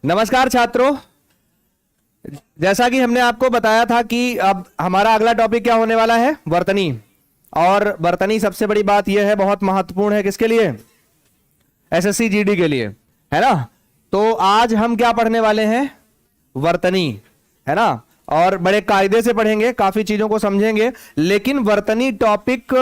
नमस्कार छात्रों, जैसा कि हमने आपको बताया था कि अब हमारा अगला टॉपिक क्या होने वाला है, वर्तनी। और वर्तनी सबसे बड़ी बात यह है, बहुत महत्वपूर्ण है किसके लिए, एसएससी जीडी के लिए, है ना। तो आज हम क्या पढ़ने वाले हैं, वर्तनी, है ना। और बड़े कायदे से पढ़ेंगे, काफी चीजों को समझेंगे। लेकिन वर्तनी टॉपिक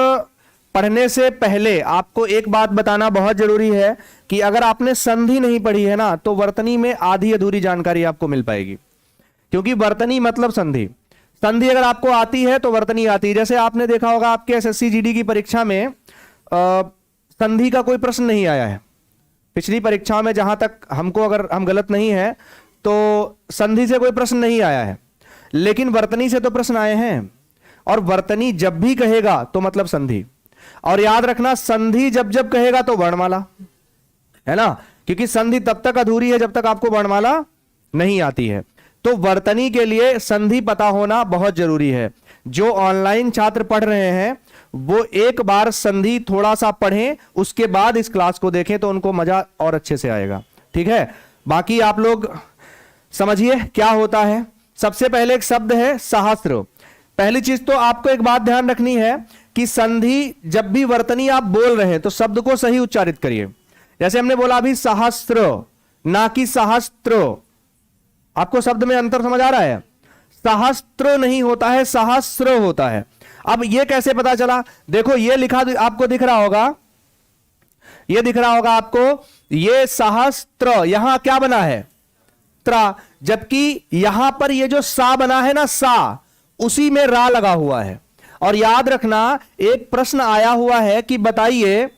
पढ़ने से पहले आपको एक बात बताना बहुत जरूरी है कि अगर आपने संधि नहीं पढ़ी है ना, तो वर्तनी में आधी अधूरी जानकारी आपको मिल पाएगी। क्योंकि वर्तनी मतलब संधि, संधि अगर आपको आती है तो वर्तनी आती है। जैसे आपने देखा होगा आपके एसएससी जीडी की परीक्षा में संधि का कोई प्रश्न नहीं आया है। पिछली परीक्षाओं में जहां तक हमको, अगर हम गलत नहीं है तो संधि से कोई प्रश्न नहीं आया है, लेकिन वर्तनी से तो प्रश्न आए हैं। और वर्तनी जब भी कहेगा तो मतलब संधि। और याद रखना, संधि जब जब कहेगा तो वर्णमाला, है ना। क्योंकि संधि तब तक अधूरी है जब तक आपको वर्णमाला नहीं आती है। तो वर्तनी के लिए संधि पता होना बहुत जरूरी है। जो ऑनलाइन छात्र पढ़ रहे हैं वो एक बार संधि थोड़ा सा पढ़ें, उसके बाद इस क्लास को देखें तो उनको मजा और अच्छे से आएगा, ठीक है। बाकी आप लोग समझिए क्या होता है। सबसे पहले एक शब्द है सहस्त्र। पहली चीज तो आपको एक बात ध्यान रखनी है कि संधि जब भी वर्तनी आप बोल रहे हैं तो शब्द को सही उच्चारित करिए। जैसे हमने बोला अभी सहस्त्र, ना कि सहस्त्र। आपको शब्द में अंतर समझ आ रहा है, सहस्त्र नहीं होता है, सहस्त्र होता है। अब यह कैसे पता चला, देखो ये लिखा आपको दिख रहा होगा, ये दिख रहा होगा आपको, ये सहस्त्र, यहां क्या बना है, त्रा, जबकि यहां पर ये जो सा बना है ना, सा, उसी में रा लगा हुआ है। और याद रखना, एक प्रश्न आया हुआ है कि बताइए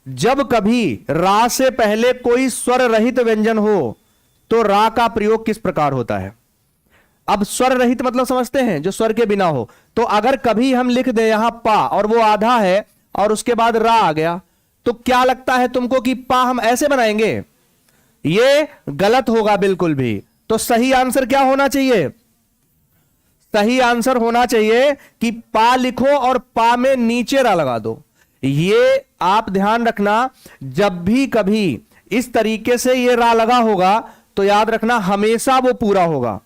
जब कभी रा से पहले कोई स्वर रहित व्यंजन हो तो रा का प्रयोग किस प्रकार होता है। अब स्वर रहित मतलब समझते हैं, जो स्वर के बिना हो। तो अगर कभी हम लिख दें यहां पा और वो आधा है और उसके बाद रा आ गया, तो क्या लगता है तुमको कि पा हम ऐसे बनाएंगे? ये गलत होगा बिल्कुल भी। तो सही आंसर क्या होना चाहिए, सही आंसर होना चाहिए कि पा लिखो और पा में नीचे रा लगा दो। ये आप ध्यान रखना, जब भी कभी इस तरीके से ये रा लगा होगा तो याद रखना हमेशा वो पूरा होगा।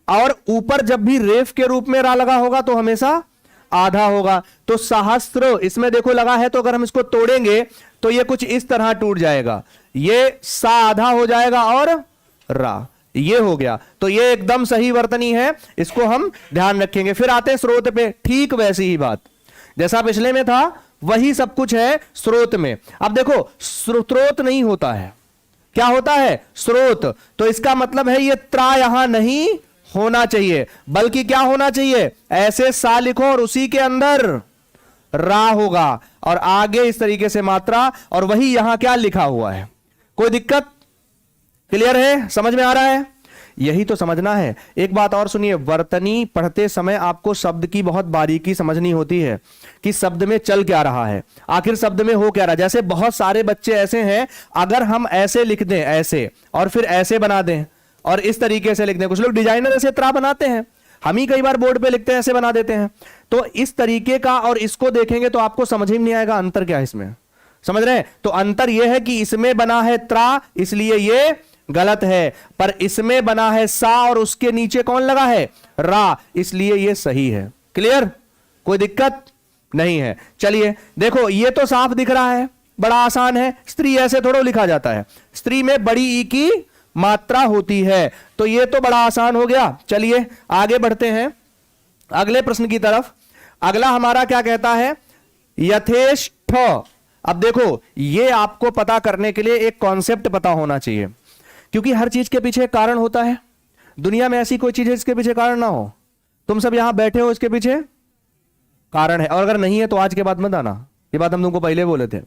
और ऊपर जब भी रेफ के रूप में रा लगा होगा तो हमेशा आधा होगा। तो सहस्त्र इसमें देखो लगा है, तो अगर हम इसको तोड़ेंगे तो ये कुछ इस तरह टूट जाएगा, ये सा आधा हो जाएगा और रा, ये हो गया। तो ये एकदम सही वर्तनी है, इसको हम ध्यान रखेंगे। फिर आते हैं स्रोत पे, ठीक वैसी ही बात जैसा पिछले में था वही सब कुछ है स्रोत में। अब देखो स्रोत नहीं होता है, क्या होता है, स्रोत। तो इसका मतलब है ये त्रा यहां नहीं होना चाहिए, बल्कि क्या होना चाहिए, ऐसे सा लिखो और उसी के अंदर रा होगा और आगे इस तरीके से मात्रा, और वही यहां क्या लिखा हुआ है। कोई दिक्कत, क्लियर है, समझ में आ रहा है? यही तो समझना है। एक बात और सुनिए, वर्तनी पढ़ते समय आपको शब्द की बहुत बारीकी समझनी होती है कि शब्द में चल क्या रहा है, आखिर शब्द में हो क्या रहा है। जैसे बहुत सारे बच्चे ऐसे हैं, अगर हम ऐसे लिख दें, ऐसे, और फिर ऐसे बना दें और इस तरीके से लिख दें, कुछ लोग डिजाइनर ऐसे त्रा बनाते हैं, हम ही कई बार बोर्ड पे लिखते हैं ऐसे बना देते हैं। तो इस तरीके का, और इसको देखेंगे तो आपको समझ ही नहीं आएगा अंतर क्या है इसमें, समझ रहे हैं? तो अंतर यह है कि इसमें बना है त्रा इसलिए ये गलत है, पर इसमें बना है सा और उसके नीचे कौन लगा है, रा, इसलिए ये सही है। क्लियर, कोई दिक्कत नहीं है। चलिए देखो, ये तो साफ दिख रहा है, बड़ा आसान है। स्त्री ऐसे थोड़ा लिखा जाता है, स्त्री में बड़ी ई की मात्रा होती है, तो ये तो बड़ा आसान हो गया। चलिए आगे बढ़ते हैं अगले प्रश्न की तरफ। अगला हमारा क्या कहता है, यथेष्ट। अब देखो, ये आपको पता करने के लिए एक कॉन्सेप्ट पता होना चाहिए, क्योंकि हर चीज के पीछे कारण होता है। दुनिया में ऐसी कोई चीज है जिसके पीछे कारण ना हो। तुम सब यहां बैठे हो, इसके पीछे कारण है, और अगर नहीं है तो आज के बाद मत आना। ये बात हम तुमको पहले बोले थे,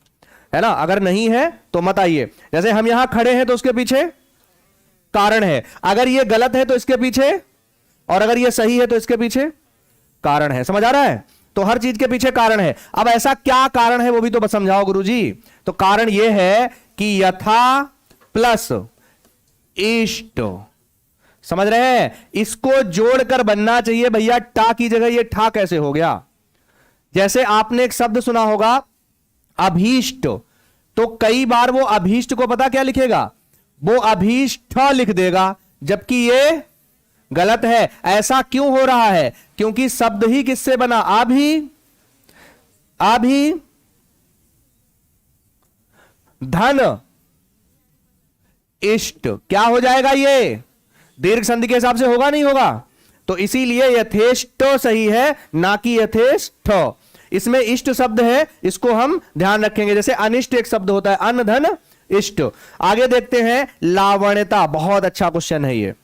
है ना। अगर नहीं है तो मत आइए। जैसे हम यहां खड़े हैं तो उसके पीछे कारण है, अगर ये गलत है तो इसके पीछे, और अगर ये सही है तो इसके पीछे कारण है। समझ आ रहा है? तो हर चीज के पीछे कारण है। अब ऐसा क्या कारण है वो भी तो बस समझाओ गुरुजी। तो कारण यह है कि यथा प्लस इष्ट, समझ रहे हैं? इसको जोड़कर बनना चाहिए भैया, टा की जगह ये ठा कैसे हो गया। जैसे आपने एक शब्द सुना होगा अभीष्ट, तो कई बार वो अभीष्ट को पता क्या लिखेगा, वो अभी ठ लिख देगा, जबकि ये गलत है। ऐसा क्यों हो रहा है? क्योंकि शब्द ही किससे बना? अभी अभी धन इष्ट, क्या हो जाएगा? ये दीर्घ संधि के हिसाब से होगा, नहीं होगा? तो इसीलिए यथेष्ट सही है, ना कि यथेष्ट। इसमें इष्ट शब्द है, इसको हम ध्यान रखेंगे। जैसे अनिष्ट एक शब्द होता है, अन्न धन इष्ट। आगे देखते हैं, लावण्यता। बहुत अच्छा क्वेश्चन है ये,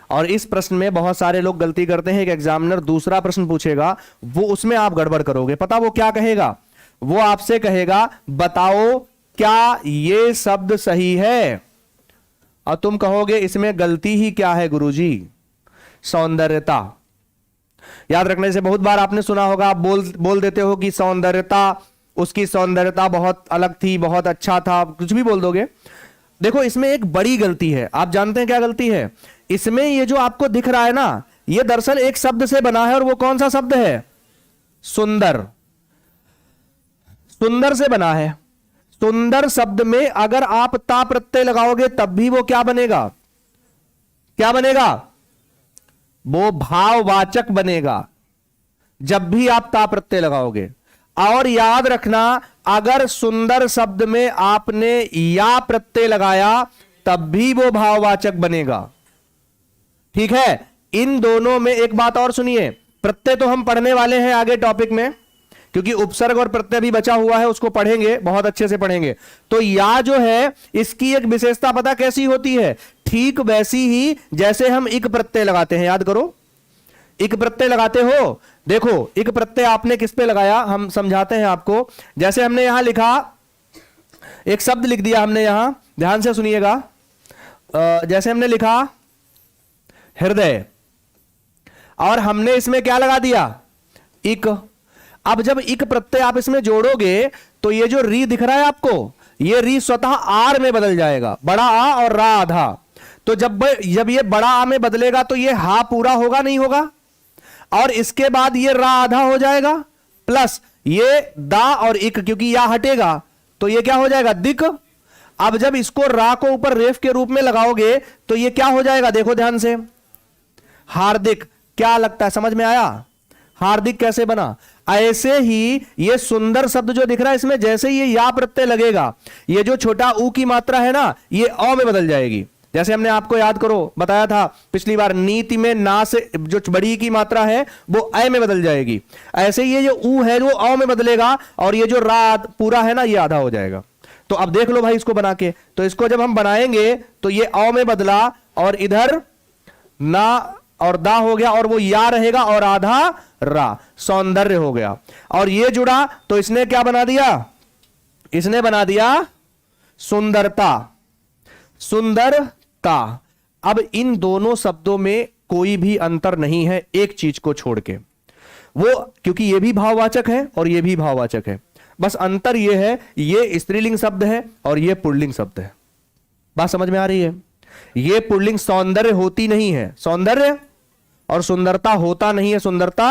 और इस प्रश्न में बहुत सारे लोग गलती करते हैं। एक एग्जामिनर दूसरा प्रश्न पूछेगा, वो उसमें आप गड़बड़ करोगे। पता वो क्या कहेगा? वो आपसे कहेगा बताओ क्या ये शब्द सही है, और तुम कहोगे इसमें गलती ही क्या है गुरुजी? सौंदर्यता। याद रखने से बहुत बार आपने सुना होगा, आप बोल देते हो कि सौंदर्यता, उसकी सौंदर्यता बहुत अलग थी, बहुत अच्छा था, कुछ भी बोल दोगे। देखो इसमें एक बड़ी गलती है। आप जानते हैं क्या गलती है? इसमें ये जो आपको दिख रहा है ना, ये दरअसल एक शब्द से बना है, और वो कौन सा शब्द है? सुंदर। सुंदर से बना है। सुंदर शब्द में अगर आप ता प्रत्यय लगाओगे तब भी वो क्या बनेगा? क्या बनेगा? वो भाववाचक बनेगा, जब भी आप ता प्रत्यय लगाओगे। और याद रखना, अगर सुंदर शब्द में आपने या प्रत्यय लगाया तब भी वो भाववाचक बनेगा। ठीक है? इन दोनों में एक बात और सुनिए, प्रत्यय तो हम पढ़ने वाले हैं आगे टॉपिक में, क्योंकि उपसर्ग और प्रत्यय भी बचा हुआ है, उसको पढ़ेंगे, बहुत अच्छे से पढ़ेंगे। तो या जो है, इसकी एक विशेषता पता कैसी होती है? ठीक वैसी ही जैसे हम इक प्रत्यय लगाते हैं। याद करो, इक प्रत्यय लगाते हो। देखो इक प्रत्यय आपने किस पे लगाया, हम समझाते हैं आपको। जैसे हमने यहां लिखा, एक शब्द लिख दिया हमने यहां, ध्यान से सुनिएगा। जैसे हमने लिखा हृदय, और हमने इसमें क्या लगा दिया? इक। अब जब इक प्रत्यय आप इसमें जोड़ोगे तो ये जो री दिख रहा है आपको, ये री स्वतः आर में बदल जाएगा, बड़ा आ और रा आधा। तो जब ये बड़ा आ में बदलेगा तो ये हा पूरा होगा, नहीं होगा? और इसके बाद ये रा आधा हो जाएगा, प्लस ये दा और इक, क्योंकि या हटेगा तो ये क्या हो जाएगा? दिक। अब जब इसको रा को ऊपर रेफ के रूप में लगाओगे तो ये क्या हो जाएगा? देखो ध्यान से, हार्दिक। क्या लगता है, समझ में आया? हार्दिक कैसे बना? ऐसे ही ये सुंदर शब्द जो दिख रहा है, इसमें जैसे ये या प्रत्यय लगेगा, ये जो छोटा ऊ की मात्रा है ना, ये अ में बदल जाएगी। जैसे हमने आपको याद करो बताया था पिछली बार, नीति में ना से जो बड़ी की मात्रा है वो अ में बदल जाएगी। ऐसे ये जो ऊ है वो अ में बदलेगा, और ये जो रा पूरा है ना, ये आधा हो जाएगा। तो अब देख लो भाई इसको बना के, तो इसको जब हम बनाएंगे तो ये अ में बदला, और इधर ना और दा हो गया, और वो या रहेगा, और आधा रा, सौंदर्य हो गया। और ये जुड़ा तो इसने क्या बना दिया? इसने बना दिया सुंदरता। सुंदरता। अब इन दोनों शब्दों में कोई भी अंतर नहीं है एक चीज को छोड़ के, वो क्योंकि ये भी भाववाचक है और ये भी भाववाचक है। बस अंतर ये है, ये स्त्रीलिंग शब्द है और ये पुल्लिंग शब्द है। बात समझ में आ रही है? ये पुल्लिंग सौंदर्य होती नहीं है, सौंदर्य, और सुंदरता होता नहीं है, सुंदरता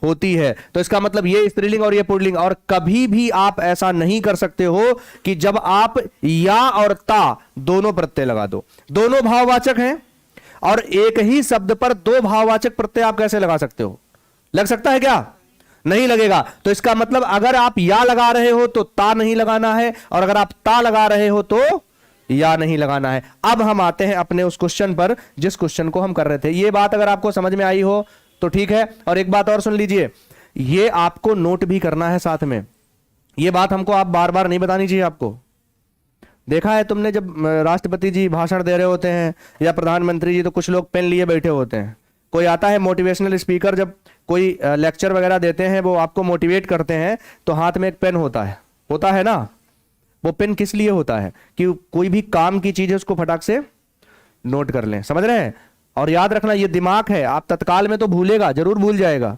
होती है। तो इसका मतलब ये स्त्रीलिंग और ये पुल्लिंग। और कभी भी आप ऐसा नहीं कर सकते हो कि जब आप या और ता दोनों प्रत्यय लगा दो, दोनों भाववाचक हैं, और एक ही शब्द पर दो भाववाचक प्रत्यय आप कैसे लगा सकते हो? लग सकता है क्या? नहीं लगेगा। तो इसका मतलब अगर आप या लगा रहे हो तो ता नहीं लगाना है, और अगर आप ता लगा रहे हो तो या नहीं लगाना है। अब हम आते हैं अपने उस क्वेश्चन पर जिस क्वेश्चन को हम कर रहे थे। ये बात अगर आपको समझ में आई हो तो ठीक है। और एक बात और सुन लीजिए, ये आपको नोट भी करना है साथ में। ये बात हमको आप बार बार नहीं बतानी चाहिए आपको। देखा है तुमने, जब राष्ट्रपति जी भाषण दे रहे होते हैं या प्रधानमंत्री जी, तो कुछ लोग पेन लिए बैठे होते हैं। कोई आता है मोटिवेशनल स्पीकर, जब कोई लेक्चर वगैरह देते हैं, वो आपको मोटिवेट करते हैं, तो हाथ में एक पेन होता है ना। वो पेन किस लिए होता है? कि कोई भी काम की चीज है उसको फटाक से नोट कर लें, समझ रहे हैं? और याद रखना, ये दिमाग है, आप तत्काल में तो भूलेगा, जरूर भूल जाएगा,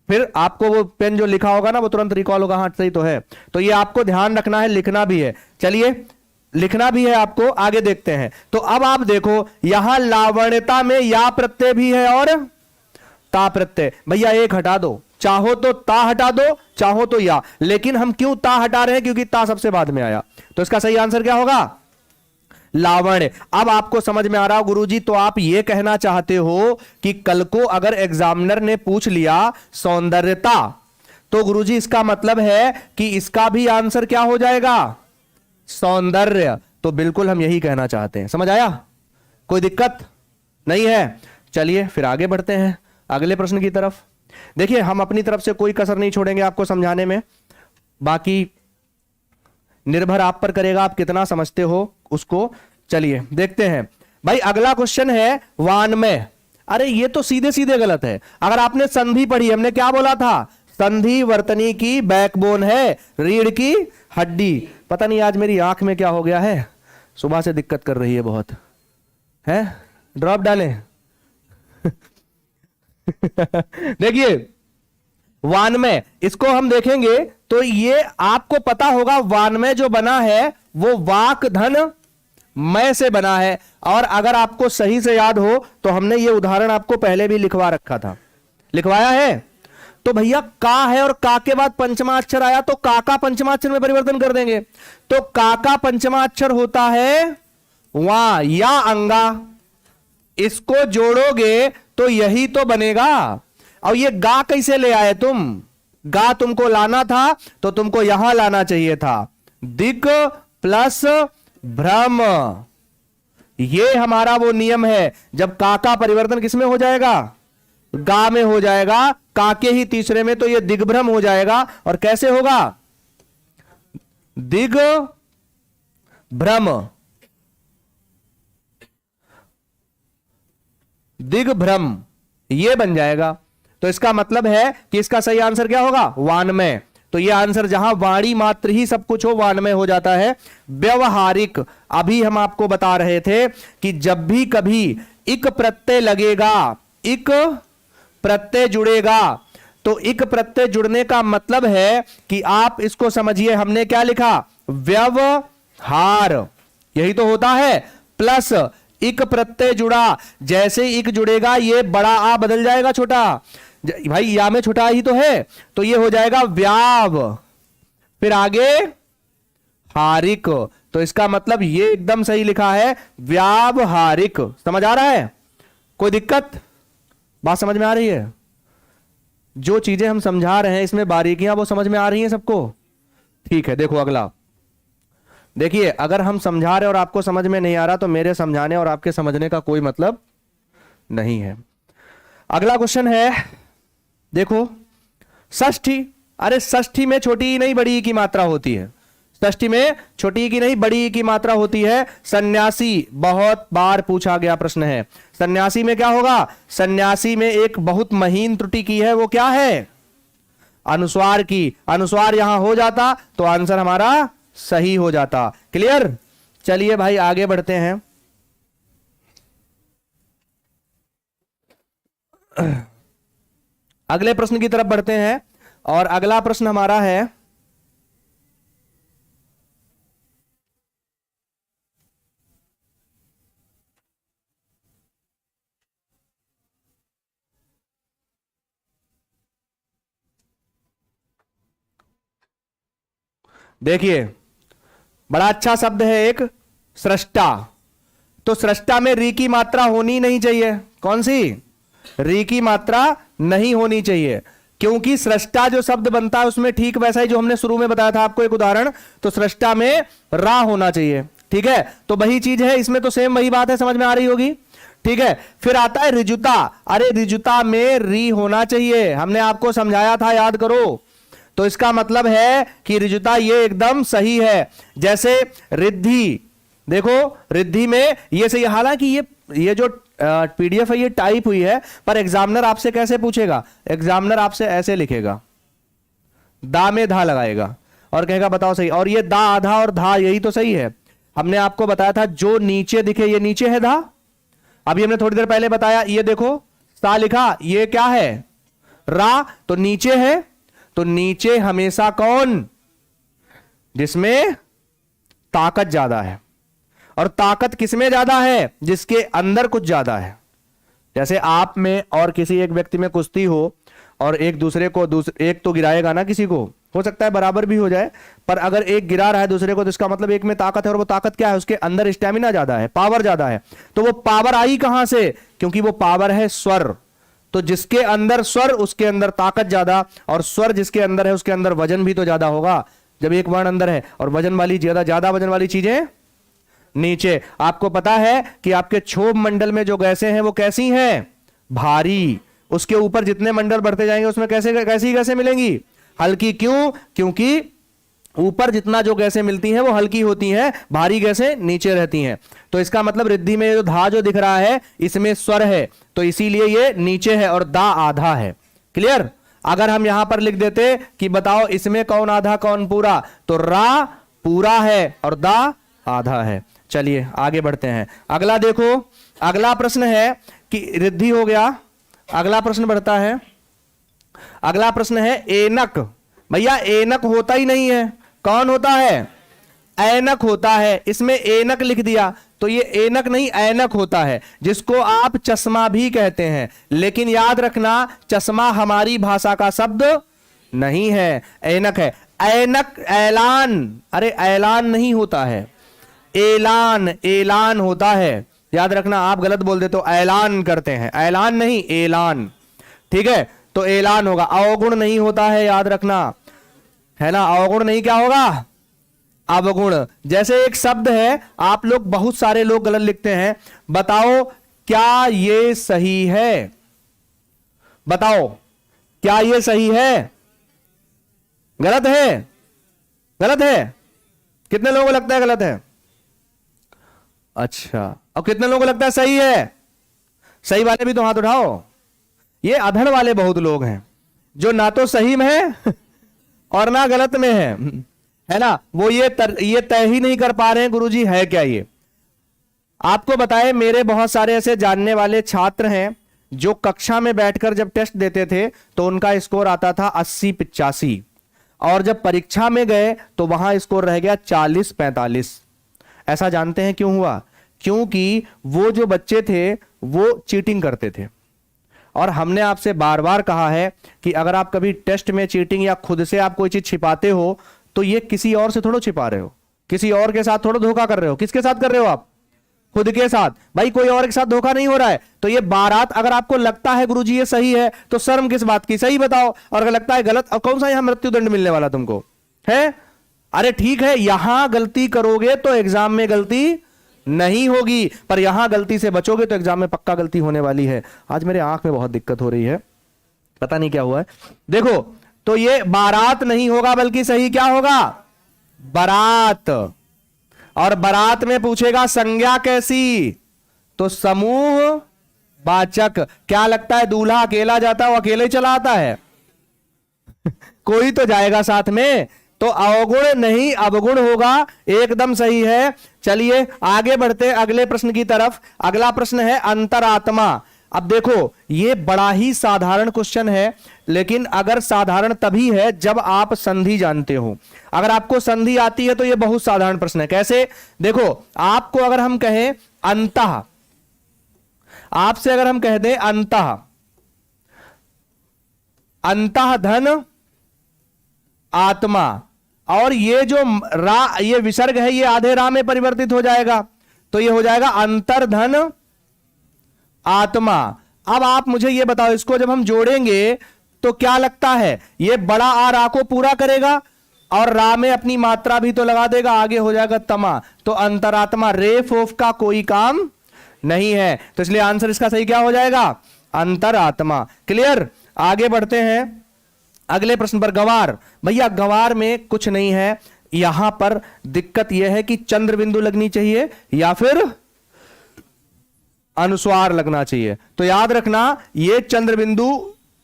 फिर आपको वो पेन जो लिखा होगा ना वो तुरंत रिकॉल होगा, हाँ सही तो है। तो ये आपको ध्यान रखना है, लिखना भी है। चलिए, लिखना भी है आपको, आगे देखते हैं। तो अब आप देखो, यहां लावण्यता में या प्रत्यय भी है और ता प्रत्यय। भैया एक हटा दो, चाहो तो ता हटा दो, चाहो तो या। लेकिन हम क्यों ता हटा रहे हैं? क्योंकि ता सबसे बाद में आया। तो इसका सही आंसर क्या होगा? लावण्य। अब आपको समझ में आ रहा हो गुरुजी, तो आप ये कहना चाहते हो कि कल को अगर एग्जामिनर ने पूछ लिया सौंदर्यता, तो गुरुजी इसका मतलब है कि इसका भी आंसर क्या हो जाएगा, सौंदर्य। तो बिल्कुल हम यही कहना चाहते हैं। समझ आया, कोई दिक्कत नहीं है। चलिए फिर आगे बढ़ते हैं अगले प्रश्न की तरफ। देखिए हम अपनी तरफ से कोई कसर नहीं छोड़ेंगे आपको समझाने में, बाकी निर्भर आप पर करेगा आप कितना समझते हो उसको। चलिए देखते हैं भाई, अगला क्वेश्चन है वानमय। अरे ये तो सीधे सीधे गलत है। अगर आपने संधि पढ़ी, हमने क्या बोला था, संधि वर्तनी की बैकबोन है, रीढ़ की हड्डी। पता नहीं आज मेरी आंख में क्या हो गया है, सुबह से दिक्कत कर रही है बहुत, है ड्रॉप डालें। देखिए वानमय, इसको हम देखेंगे तो ये आपको पता होगा वानमय जो बना है वो वाक धन मय से बना है। और अगर आपको सही से याद हो तो हमने ये उदाहरण आपको पहले भी लिखवा रखा था, लिखवाया है। तो भैया का है और का के बाद पंचमा अक्षर आया तो का का पंचमा अक्षर में परिवर्तन कर देंगे। तो का का पंचमा अक्षर होता है वा या अंगा, इसको जोड़ोगे तो यही तो बनेगा। और ये गा कैसे ले आए तुम, गा तुमको लाना था तो तुमको यहां लाना चाहिए था, दिक प्लस भ्रम। ये हमारा वो नियम है, जब का का परिवर्तन किसमें हो जाएगा, गा में हो जाएगा, का के ही तीसरे में, तो ये दिग्भ्रम हो जाएगा। और कैसे होगा, दिग भ्रम, दिग्भ्रम ये बन जाएगा। तो इसका मतलब है कि इसका सही आंसर क्या होगा, वानमय। तो ये आंसर जहां वाणी मात्र ही सब कुछ हो वानमय हो जाता है। व्यवहारिक, अभी हम आपको बता रहे थे कि जब भी कभी इक प्रत्यय लगेगा, इक प्रत्यय जुड़ेगा, तो इक प्रत्यय जुड़ने का मतलब है कि आप इसको समझिए, हमने क्या लिखा, व्यवहार, यही तो होता है। प्लस इक प्रत्यय जुड़ा, जैसे इक जुड़ेगा ये बड़ा आ बदल जाएगा छोटा, भाई या में छोटा ही तो है, तो ये हो जाएगा व्याव, फिर आगे हारिक। तो इसका मतलब ये एकदम सही लिखा है, व्यावहारिक। समझ आ रहा है, कोई दिक्कत, बात समझ में आ रही है। जो चीजें हम समझा रहे हैं इसमें बारीकियां वो समझ में आ रही हैं सबको, ठीक है। देखो अगला, देखिए अगर हम समझा रहे और आपको समझ में नहीं आ रहा तो मेरे समझाने और आपके समझने का कोई मतलब नहीं है। अगला क्वेश्चन है, देखो षष्ठी। अरे षष्ठी में छोटी ई नहीं बड़ी ई की मात्रा होती है, षष्ठी में छोटी ई की नहीं बड़ी ई की मात्रा होती है। सन्यासी, बहुत बार पूछा गया प्रश्न है, सन्यासी में क्या होगा, सन्यासी में एक बहुत महीन त्रुटि की है, वो क्या है, अनुस्वार की। अनुस्वार यहां हो जाता तो आंसर हमारा सही हो जाता। क्लियर, चलिए भाई आगे बढ़ते हैं। अगले प्रश्न की तरफ बढ़ते हैं और अगला प्रश्न हमारा है, देखिए बड़ा अच्छा शब्द है एक, सृष्टा। तो सृष्टा में री की मात्रा होनी नहीं चाहिए, कौन सी, री की मात्रा नहीं होनी चाहिए, क्योंकि सृष्टा जो शब्द बनता है उसमें ठीक वैसा ही जो हमने शुरू में बताया था आपको एक उदाहरण, तो सृष्टा में रा होना चाहिए, ठीक है। तो वही चीज है इसमें, तो सेम वही बात है, समझ में आ रही होगी, ठीक है। फिर आता है ऋजुता। अरे ऋजुता में री होना चाहिए, हमने आपको समझाया था, याद करो। तो इसका मतलब है कि ऋजुता ये एकदम सही है। जैसे रिद्धि, देखो रिद्धि में ये सही, हालांकि ये जो पीडीएफ है ये टाइप हुई है, पर एग्जामिनर आपसे कैसे पूछेगा, एग्जामिनर आपसे ऐसे लिखेगा, दा में धा लगाएगा और कहेगा बताओ सही। और ये दा आधा और धा यही तो सही है। हमने आपको बताया था जो नीचे दिखे ये नीचे है धा, अभी हमने थोड़ी देर पहले बताया, ये देखो सा लिखा, ये क्या है, रा, तो नीचे है। तो नीचे हमेशा कौन, जिसमें ताकत ज्यादा है। और ताकत किसमें ज्यादा है, जिसके अंदर कुछ ज्यादा है। जैसे आप में और किसी एक व्यक्ति में कुश्ती हो और एक दूसरे को एक तो गिराएगा ना किसी को, हो सकता है बराबर भी हो जाए, पर अगर एक गिरा रहा है दूसरे को तो इसका मतलब एक में ताकत है, और वो ताकत क्या है, उसके अंदर स्टेमिना ज्यादा है, पावर ज्यादा है। तो वो पावर आई कहां से, क्योंकि वो पावर है स्वर। तो जिसके अंदर स्वर उसके अंदर ताकत ज्यादा, और स्वर जिसके अंदर है उसके अंदर वजन भी तो ज्यादा होगा। जब एक वर्ण अंदर है और वजन वाली ज्यादा वजन वाली चीजें नीचे। आपको पता है कि आपके क्षोभ मंडल में जो गैसें हैं वो कैसी हैं, भारी। उसके ऊपर जितने मंडल बढ़ते जाएंगे उसमें कैसी गैसें मिलेंगी, हल्की। क्यों, क्योंकि ऊपर जितना जो गैसें मिलती हैं वो हल्की होती हैं, भारी गैसें नीचे रहती हैं। तो इसका मतलब रिद्धि में जो धा जो दिख रहा है इसमें स्वर है, तो इसीलिए ये नीचे है और दा आधा है। क्लियर। अगर हम यहां पर लिख देते कि बताओ इसमें कौन आधा कौन पूरा, तो रा पूरा है और दा आधा है। चलिए आगे बढ़ते हैं। अगला देखो, अगला प्रश्न है कि रिद्धि हो गया, अगला प्रश्न बढ़ता है। अगला प्रश्न है एनक। भैया एनक होता ही नहीं है, कौन होता है, ऐनक होता है। इसमें एनक लिख दिया तो ये एनक नहीं ऐनक होता है, जिसको आप चश्मा भी कहते हैं। लेकिन याद रखना चश्मा हमारी भाषा का शब्द नहीं है, ऐनक है। ऐनक ऐलान, अरे ऐलान नहीं होता है, ऐलान ऐलान होता है। याद रखना, आप गलत बोल दे तो ऐलान करते हैं, ऐलान नहीं ऐलान। ठीक है, तो ऐलान होगा। अवगुण नहीं होता है, याद रखना है ना, अवगुण नहीं क्या होगा, अवगुण। जैसे एक शब्द है, आप लोग बहुत सारे लोग गलत लिखते हैं, बताओ क्या ये सही है, बताओ क्या ये सही है, गलत है, गलत है। कितने लोगों को लगता है गलत है, अच्छा, और कितने लोगों को लगता है सही है, सही वाले भी तो हाथ उठाओ। ये अधड़ वाले बहुत लोग हैं जो ना तो सही में है और ना गलत में है ना, वो ये तय ही नहीं कर पा रहे हैं गुरुजी है क्या ये। आपको बताए, मेरे बहुत सारे ऐसे जानने वाले छात्र हैं जो कक्षा में बैठकर जब टेस्ट देते थे तो उनका स्कोर आता था 80-85, और जब परीक्षा में गए तो वहां स्कोर रह गया 40-45। ऐसा जानते हैं क्यों हुआ, क्योंकि वो जो बच्चे थे वो चीटिंग करते थे। और हमने आपसे बार बार कहा है कि अगर आप कभी टेस्ट में चीटिंग या खुद से आप कोई चीज छिपाते हो तो ये किसी और से थोड़ा छिपा रहे हो, किसी और के साथ थोड़ा धोखा कर रहे हो। किसके साथ कर रहे हो आप, खुद के साथ। भाई कोई और के साथ धोखा नहीं हो रहा है। तो ये बारात अगर आपको लगता है गुरुजी ये सही है तो शर्म किस बात की, सही बताओ। और अगर लगता है गलत, और कौन सा यहां मृत्युदंड मिलने वाला तुमको है। अरे ठीक है, यहां गलती करोगे तो एग्जाम में गलती नहीं होगी, पर यहां गलती से बचोगे तो एग्जाम में पक्का गलती होने वाली है। आज मेरे आंख में बहुत दिक्कत हो रही है, पता नहीं क्या हुआ है। देखो, तो ये बारात नहीं होगा बल्कि सही क्या होगा, बारात। और बारात में पूछेगा संज्ञा कैसी, तो समूह वाचक। क्या लगता है दूल्हा अकेला जाता है, वो अकेले चला आता है कोई तो जाएगा साथ में। तो अवगुण नहीं अवगुण होगा, एकदम सही है। चलिए आगे बढ़ते अगले प्रश्न की तरफ। अगला प्रश्न है अंतरात्मा। अब देखो ये बड़ा ही साधारण क्वेश्चन है, लेकिन अगर साधारण तभी है जब आप संधि जानते हो। अगर आपको संधि आती है तो यह बहुत साधारण प्रश्न है। कैसे, देखो आपको अगर हम कहें अंतः, आपसे अगर हम कह दें अंतः, अंतः धन आत्मा, और ये जो रा, ये विसर्ग है ये आधे रा में परिवर्तित हो जाएगा, तो ये हो जाएगा अंतर्धन आत्मा। अब आप मुझे ये बताओ, इसको जब हम जोड़ेंगे तो क्या लगता है, ये बड़ा आ रा को पूरा करेगा और रा में अपनी मात्रा भी तो लगा देगा, आगे हो जाएगा तमा। तो अंतरात्मा, रेफ ऑफ का कोई काम नहीं है, तो इसलिए आंसर इसका सही क्या हो जाएगा, अंतरात्मा। क्लियर। आगे बढ़ते हैं अगले प्रश्न पर। गवार। भैया गवार में कुछ नहीं है, यहां पर दिक्कत यह है कि चंद्र बिंदु लगनी चाहिए या फिर अनुस्वार लगना चाहिए। तो याद रखना ये चंद्र बिंदु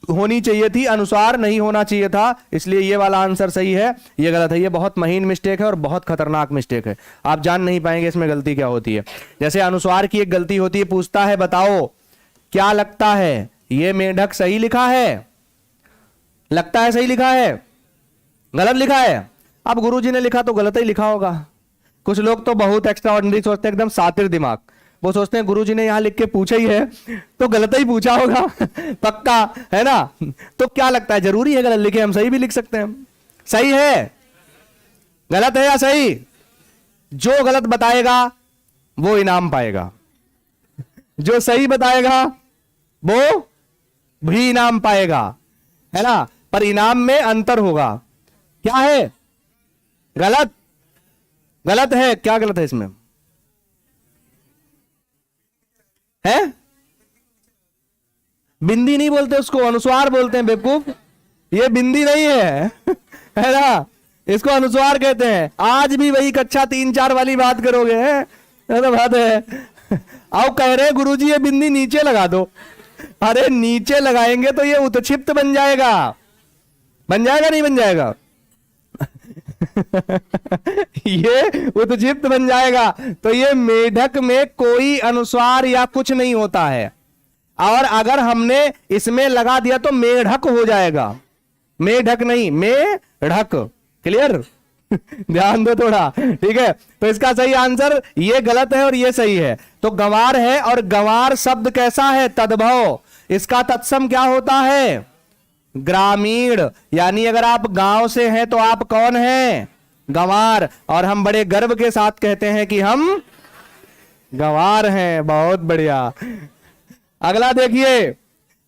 होनी चाहिए थी, अनुस्वार नहीं होना चाहिए था, इसलिए ये वाला आंसर सही है, ये गलत है। ये बहुत महीन मिस्टेक है और बहुत खतरनाक मिस्टेक है, आप जान नहीं पाएंगे इसमें गलती क्या होती है। जैसे अनुस्वार की एक गलती होती है, पूछता है बताओ क्या लगता है ये मेढक सही लिखा है, लगता है सही लिखा है, गलत लिखा है। अब गुरुजी ने लिखा तो गलत ही लिखा होगा। कुछ लोग तो बहुत एक्स्ट्रा ऑर्डिनरी सोचते हैं, एकदम सातिर दिमाग। वो सोचते हैं गुरुजी ने यहां लिख के पूछा ही है तो गलत ही पूछा होगा पक्का, है ना। तो क्या लगता है, जरूरी है गलत लिखे, हम सही भी लिख सकते हैं। सही है, गलत है या सही? जो गलत बताएगा वो इनाम पाएगा, जो सही बताएगा वो भी इनाम पाएगा, है ना? पर इनाम में अंतर होगा। क्या है? गलत, गलत है। क्या गलत है इसमें? है? बिंदी नहीं बोलते उसको, अनुस्वार बोलते हैं बेवकूफ। ये बिंदी नहीं है है ना? इसको अनुस्वार कहते हैं। आज भी वही कक्षा 3-4 वाली बात करोगे, है तो बात है। अब कह रहे गुरुजी ये बिंदी नीचे लगा दो। अरे नीचे लगाएंगे तो ये उत्क्षिप्त बन जाएगा, बन जाएगा नहीं बन जाएगा? ये उत्क्षिप्त बन जाएगा। तो ये मेढक में कोई अनुस्वार या कुछ नहीं होता है, और अगर हमने इसमें लगा दिया तो मेढक हो जाएगा, मेढक नहीं मेढक। क्लियर? ध्यान दो थोड़ा, ठीक है? तो इसका सही आंसर ये गलत है और ये सही है। तो गंवार है, और गंवार शब्द कैसा है? तद्भव। इसका तत्सम क्या होता है? ग्रामीण। यानी अगर आप गांव से हैं तो आप कौन हैं? गंवार। और हम बड़े गर्व के साथ कहते हैं कि हम गंवार हैं। बहुत बढ़िया। अगला देखिए,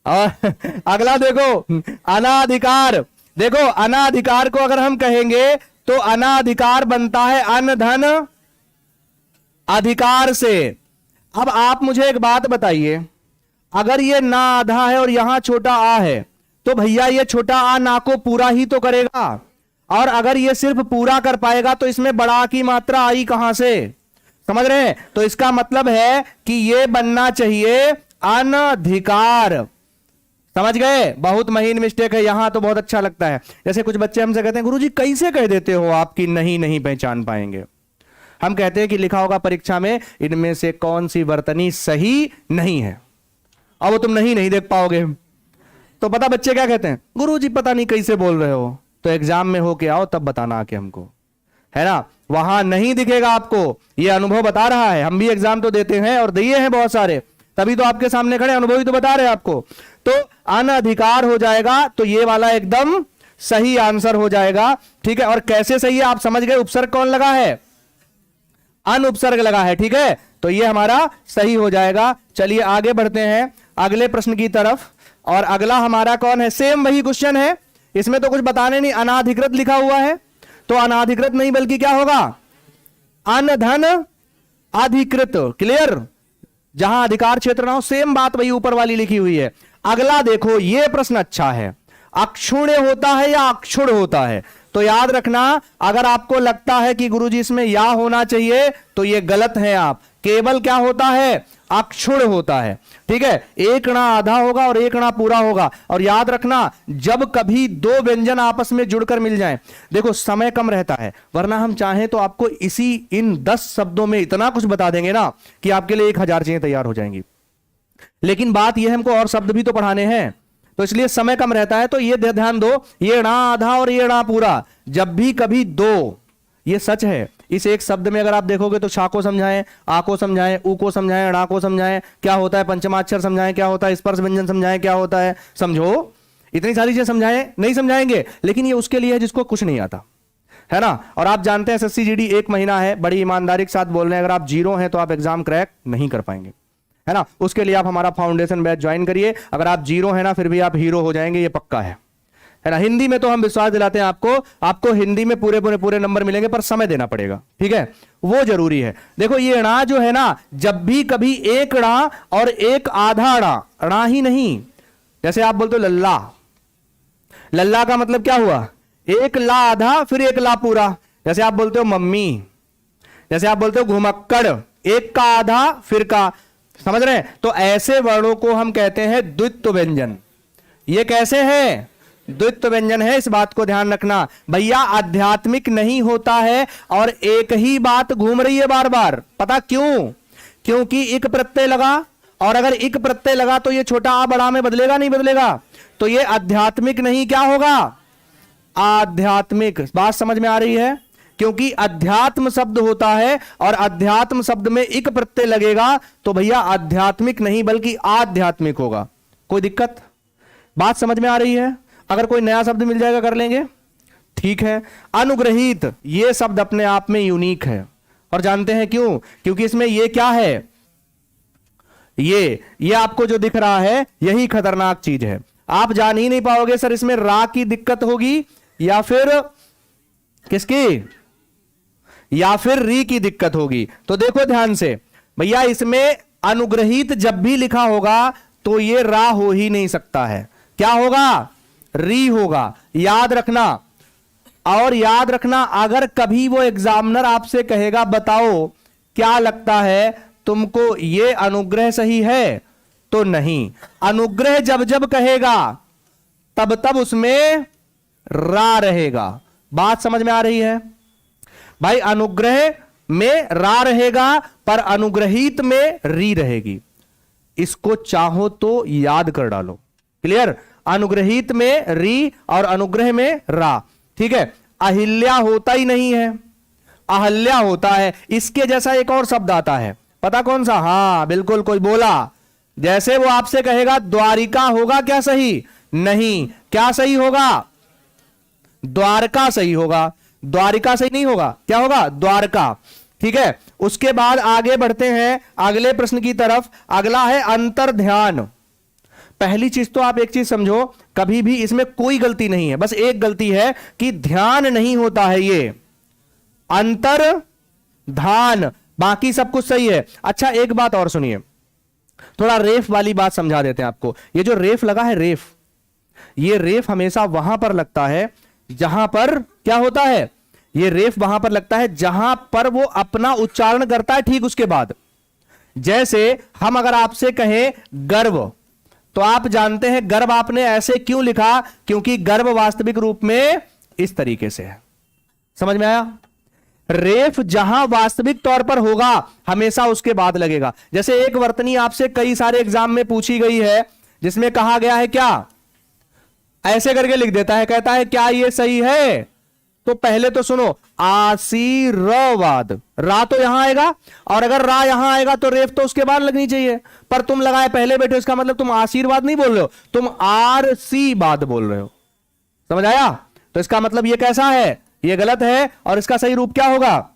और अगला देखो, अनाधिकार। देखो अनाधिकार को अगर हम कहेंगे तो अनाधिकार बनता है अन धन अधिकार से। अब आप मुझे एक बात बताइए, अगर ये ना आधा है और यहां छोटा आ है तो भैया ये छोटा आ ना को पूरा ही तो करेगा, और अगर ये सिर्फ पूरा कर पाएगा तो इसमें बड़ा की मात्रा आई कहां से? समझ रहे हैं? तो इसका मतलब है कि ये बनना चाहिए अनधिकार। समझ गए? बहुत महीन मिस्टेक है यहां, तो बहुत अच्छा लगता है। जैसे कुछ बच्चे हमसे कहते हैं गुरुजी कैसे कह देते हो आपकी नहीं नहीं पहचान पाएंगे। हम कहते हैं कि लिखा होगा परीक्षा में इनमें से कौन सी वर्तनी सही नहीं है, अब वो तुम नहीं नहीं देख पाओगे। तो पता बच्चे क्या कहते हैं? गुरुजी पता नहीं कैसे बोल रहे हो। तो एग्जाम में होके आओ तब बताना आके हमको, है ना? वहां नहीं दिखेगा आपको, ये अनुभव बता रहा है। हम भी एग्जाम तो देते हैं और दिए हैं बहुत सारे, तभी तो आपके सामने खड़े, अनुभवी तो बता रहे हैं आपको। तो अनधिकार हो जाएगा, तो ये वाला एकदम सही आंसर हो जाएगा। ठीक है? और कैसे सही है आप समझ गए? उपसर्ग कौन लगा है? अन उपसर्ग लगा है। ठीक है? तो ये हमारा सही हो जाएगा। चलिए आगे बढ़ते हैं अगले प्रश्न की तरफ। और अगला हमारा कौन है? सेम वही क्वेश्चन है, इसमें तो कुछ बताने नहीं। अनाधिकृत लिखा हुआ है तो अनाधिकृत नहीं बल्कि क्या होगा? अनधन अधिकृत। क्लियर? जहां अधिकार क्षेत्र ना हो, सेम बात वही ऊपर वाली लिखी हुई है। अगला देखो, यह प्रश्न अच्छा है। अक्षुण्य होता है या अक्षुण होता है? तो याद रखना, अगर आपको लगता है कि गुरुजी इसमें या होना चाहिए तो यह गलत है। आप केवल क्या होता है? अक्षुण होता है। ठीक है? एक अणा आधा होगा और एक अणा पूरा होगा। और याद रखना, जब कभी दो व्यंजन आपस में जुड़कर मिल जाएं, देखो समय कम रहता है, वरना हम चाहें तो आपको इसी इन 10 शब्दों में इतना कुछ बता देंगे ना कि आपके लिए 1000 चीजें तैयार हो जाएंगी। लेकिन बात यह, हमको और शब्द भी तो पढ़ाने हैं, तो इसलिए समय कम रहता है। तो ये ध्यान दो, ये अणा आधा और ये अणा पूरा, जब भी कभी दो, ये सच है। इस एक शब्द में अगर आप देखोगे तो शा को समझाएं, आ को समझाएं, ऊ को समझाएं, अणा को समझाएं क्या होता है, पंचमाक्षर समझाएं क्या होता है, स्पर्श व्यंजन समझाएं क्या होता है। समझो, इतनी सारी चीजें समझाएं, नहीं समझाएंगे, लेकिन ये उसके लिए है जिसको कुछ नहीं आता, है ना? और आप जानते हैं एसएससी जीडी 1 महीना है, बड़ी ईमानदारी के साथ बोल रहे हैं, अगर आप जीरो हैं तो आप एग्जाम क्रैक नहीं कर पाएंगे, है ना? उसके लिए आप हमारा फाउंडेशन बैच ज्वाइन करिए। अगर आप जीरो है ना, फिर भी आप हीरो हो जाएंगे, ये पक्का है ना? हिंदी में तो हम विश्वास दिलाते हैं आपको हिंदी में पूरे नंबर मिलेंगे, पर समय देना पड़ेगा। ठीक है? वो जरूरी है। देखो ये अणा जो है ना, जब भी कभी एक अणा और एक आधा अणा, अणा ही नहीं, जैसे आप बोलते हो लल्ला, लल्ला का मतलब क्या हुआ? एक ला आधा फिर एक ला पूरा। जैसे आप बोलते हो मम्मी, जैसे आप बोलते हो घुमक्कड़, एक का आधा फिर का। समझ रहे हैं? तो ऐसे वर्णों को हम कहते हैं द्वित्व व्यंजन। ये कैसे है? द्वित्व व्यंजन है। इस बात को ध्यान रखना भैया। आध्यात्मिक नहीं होता है और एक ही बात घूम रही है बार बार। पता क्यों? क्योंकि इक प्रत्यय लगा, और अगर इक प्रत्यय लगा तो ये छोटा आ बड़ा में बदलेगा नहीं बदलेगा? तो ये आध्यात्मिक नहीं, क्या होगा? आध्यात्मिक। बात समझ में आ रही है? क्योंकि अध्यात्म शब्द होता है और अध्यात्म शब्द में इक प्रत्यय लगेगा तो भैया आध्यात्मिक नहीं बल्कि आध्यात्मिक होगा। कोई दिक्कत? बात समझ में आ रही है? अगर कोई नया शब्द मिल जाएगा कर लेंगे, ठीक है। अनुग्रहित ये शब्द अपने आप में यूनिक है, और जानते हैं क्यों? क्योंकि इसमें ये क्या है, ये आपको जो दिख रहा है यही खतरनाक चीज है। आप जान ही नहीं पाओगे सर इसमें रा की दिक्कत होगी या फिर किसकी, या फिर री की दिक्कत होगी। तो देखो ध्यान से भैया, इसमें अनुग्रहित जब भी लिखा होगा तो ये रा हो ही नहीं सकता है। क्या होगा? री होगा। याद रखना। और याद रखना, अगर कभी वो एग्जामिनर आपसे कहेगा बताओ क्या लगता है तुमको, ये अनुग्रह सही है, तो नहीं। अनुग्रह जब जब कहेगा तब तब उसमें रा रहेगा। बात समझ में आ रही है भाई? अनुग्रह में रा रहेगा पर अनुग्रहित में री रहेगी। इसको चाहो तो याद कर डालो। क्लियर? अनुग्रहित में री और अनुग्रह में रा। ठीक है। अहिल्या होता ही नहीं है, अहल्या होता है। इसके जैसा एक और शब्द आता है, पता कौन सा? हां बिल्कुल, कोई बोला। जैसे वो आपसे कहेगा द्वारिका होगा क्या सही? नहीं। क्या सही होगा? द्वारका सही होगा। द्वारिका सही नहीं होगा। क्या होगा? द्वारका। ठीक है। उसके बाद आगे बढ़ते हैं अगले प्रश्न की तरफ। अगला है अंतर ध्यान। पहली चीज तो आप एक चीज समझो, कभी भी इसमें कोई गलती नहीं है, बस एक गलती है कि ध्यान नहीं होता है ये अंतर ध्यान, बाकी सब कुछ सही है। अच्छा एक बात और सुनिए, थोड़ा रेफ वाली बात समझा देते हैं आपको। ये जो रेफ लगा है, रेफ, ये रेफ हमेशा वहां पर लगता है जहां पर क्या होता है, ये रेफ वहां पर लगता है जहां पर वो अपना उच्चारण करता है ठीक उसके बाद। जैसे हम अगर आपसे कहें गर्व, तो आप जानते हैं गर्व आपने ऐसे क्यों लिखा, क्योंकि गर्व वास्तविक रूप में इस तरीके से है। समझ में आया? रेफ जहां वास्तविक तौर पर होगा हमेशा उसके बाद लगेगा। जैसे एक वर्तनी आपसे कई सारे एग्जाम में पूछी गई है जिसमें कहा गया है क्या, ऐसे करके लिख देता है, कहता है क्या ये सही है? तो पहले तो सुनो, आशीर्वाद, रा तो यहां आएगा, और अगर रा यहां आएगा तो रेफ तो उसके बाद लगनी चाहिए, पर तुम लगाए पहले बैठे, इसका मतलब तुम आशीर्वाद नहीं बोल रहे हो, तुम आरसी बात बोल रहे हो। समझ आया? तो इसका मतलब ये कैसा है, ये गलत है। और इसका सही रूप क्या होगा?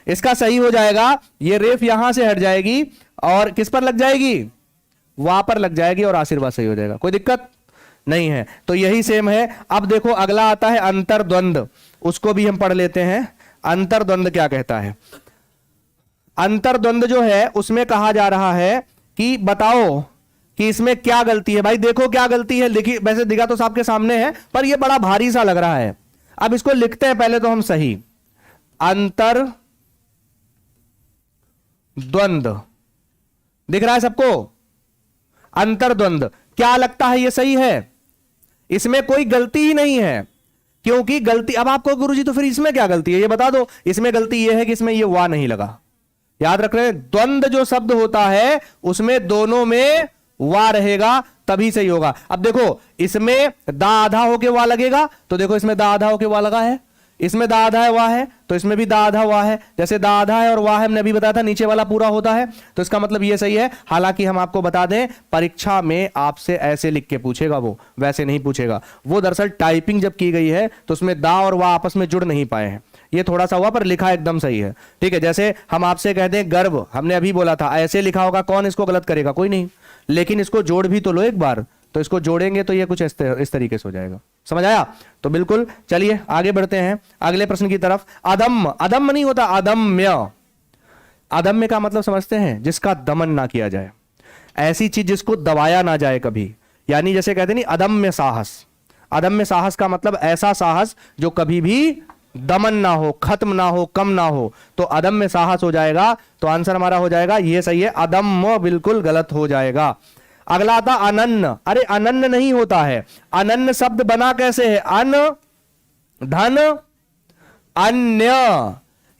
इसका सही हो जाएगा, ये रेफ यहां से हट जाएगी और किस पर लग जाएगी, वहां पर लग जाएगी, और आशीर्वाद सही हो जाएगा। कोई दिक्कत नहीं है। तो यही सेम है। अब देखो अगला आता है अंतर्द्वंद, उसको भी हम पढ़ लेते हैं। अंतर्द्वंद क्या कहता है? अंतर्द्वंद जो है उसमें कहा जा रहा है कि बताओ कि इसमें क्या गलती है। भाई देखो क्या गलती है, लिखी वैसे दिखा तो सबके सामने है, पर यह बड़ा भारी सा लग रहा है। अब इसको लिखते हैं पहले तो हम सही। अंतर्द्वंद दिख रहा है सबको? अंतर्द्वंद क्या लगता है ये सही है? इसमें कोई गलती ही नहीं है, क्योंकि गलती, अब आपको गुरुजी तो फिर इसमें क्या गलती है ये बता दो। इसमें गलती ये है कि इसमें ये वा नहीं लगा। याद रख रहे हैं, द्वंद जो शब्द होता है उसमें दोनों में वा रहेगा तभी सही होगा। अब देखो इसमें दा आधा होके वा लगेगा, तो देखो इसमें दा आधा होके वा लगा है, इसमें दा आधा है वाह है, तो इसमें भी दा आधा वाह है। जैसे दा आधा है और वाह है, हमने अभी बताया था नीचे वाला पूरा होता है, तो इसका मतलब ये सही है। हालांकि हम आपको बता दें परीक्षा में आपसे ऐसे लिख के पूछेगा, वो वैसे नहीं पूछेगा। वो दरअसल टाइपिंग जब की गई है तो उसमें दा और वाह आपस में जुड़ नहीं पाए हैं, ये थोड़ा सा हुआ, पर लिखा एकदम सही है। ठीक है। जैसे हम आपसे कहते हैं गर्व, हमने अभी बोला था ऐसे लिखा होगा, कौन इसको गलत करेगा? कोई नहीं। लेकिन इसको जोड़ भी तो लो एक बार, तो इसको जोड़ेंगे तो ये कुछ इस तरीके से हो जाएगा। समझ आया? तो बिल्कुल चलिए आगे बढ़ते हैं अगले प्रश्न की तरफ। अदम्य, अदम्य नहीं होता, अदम्य। अदम्य का मतलब समझते हैं? जिसका दमन ना किया जाए, ऐसी चीज जिसको दबाया ना जाए कभी। यानी जैसे कहते नहीं अदम्य साहस, अदम्य साहस का मतलब ऐसा साहस जो कभी भी दमन ना हो, खत्म ना हो, कम ना हो, तो अदम्य साहस हो जाएगा। तो आंसर हमारा हो जाएगा ये सही है, अदम्य बिल्कुल गलत हो जाएगा। अगला आता अनन्य। अरे अनन्य नहीं होता है, अनन्य शब्द बना कैसे है? अन धन अन्य,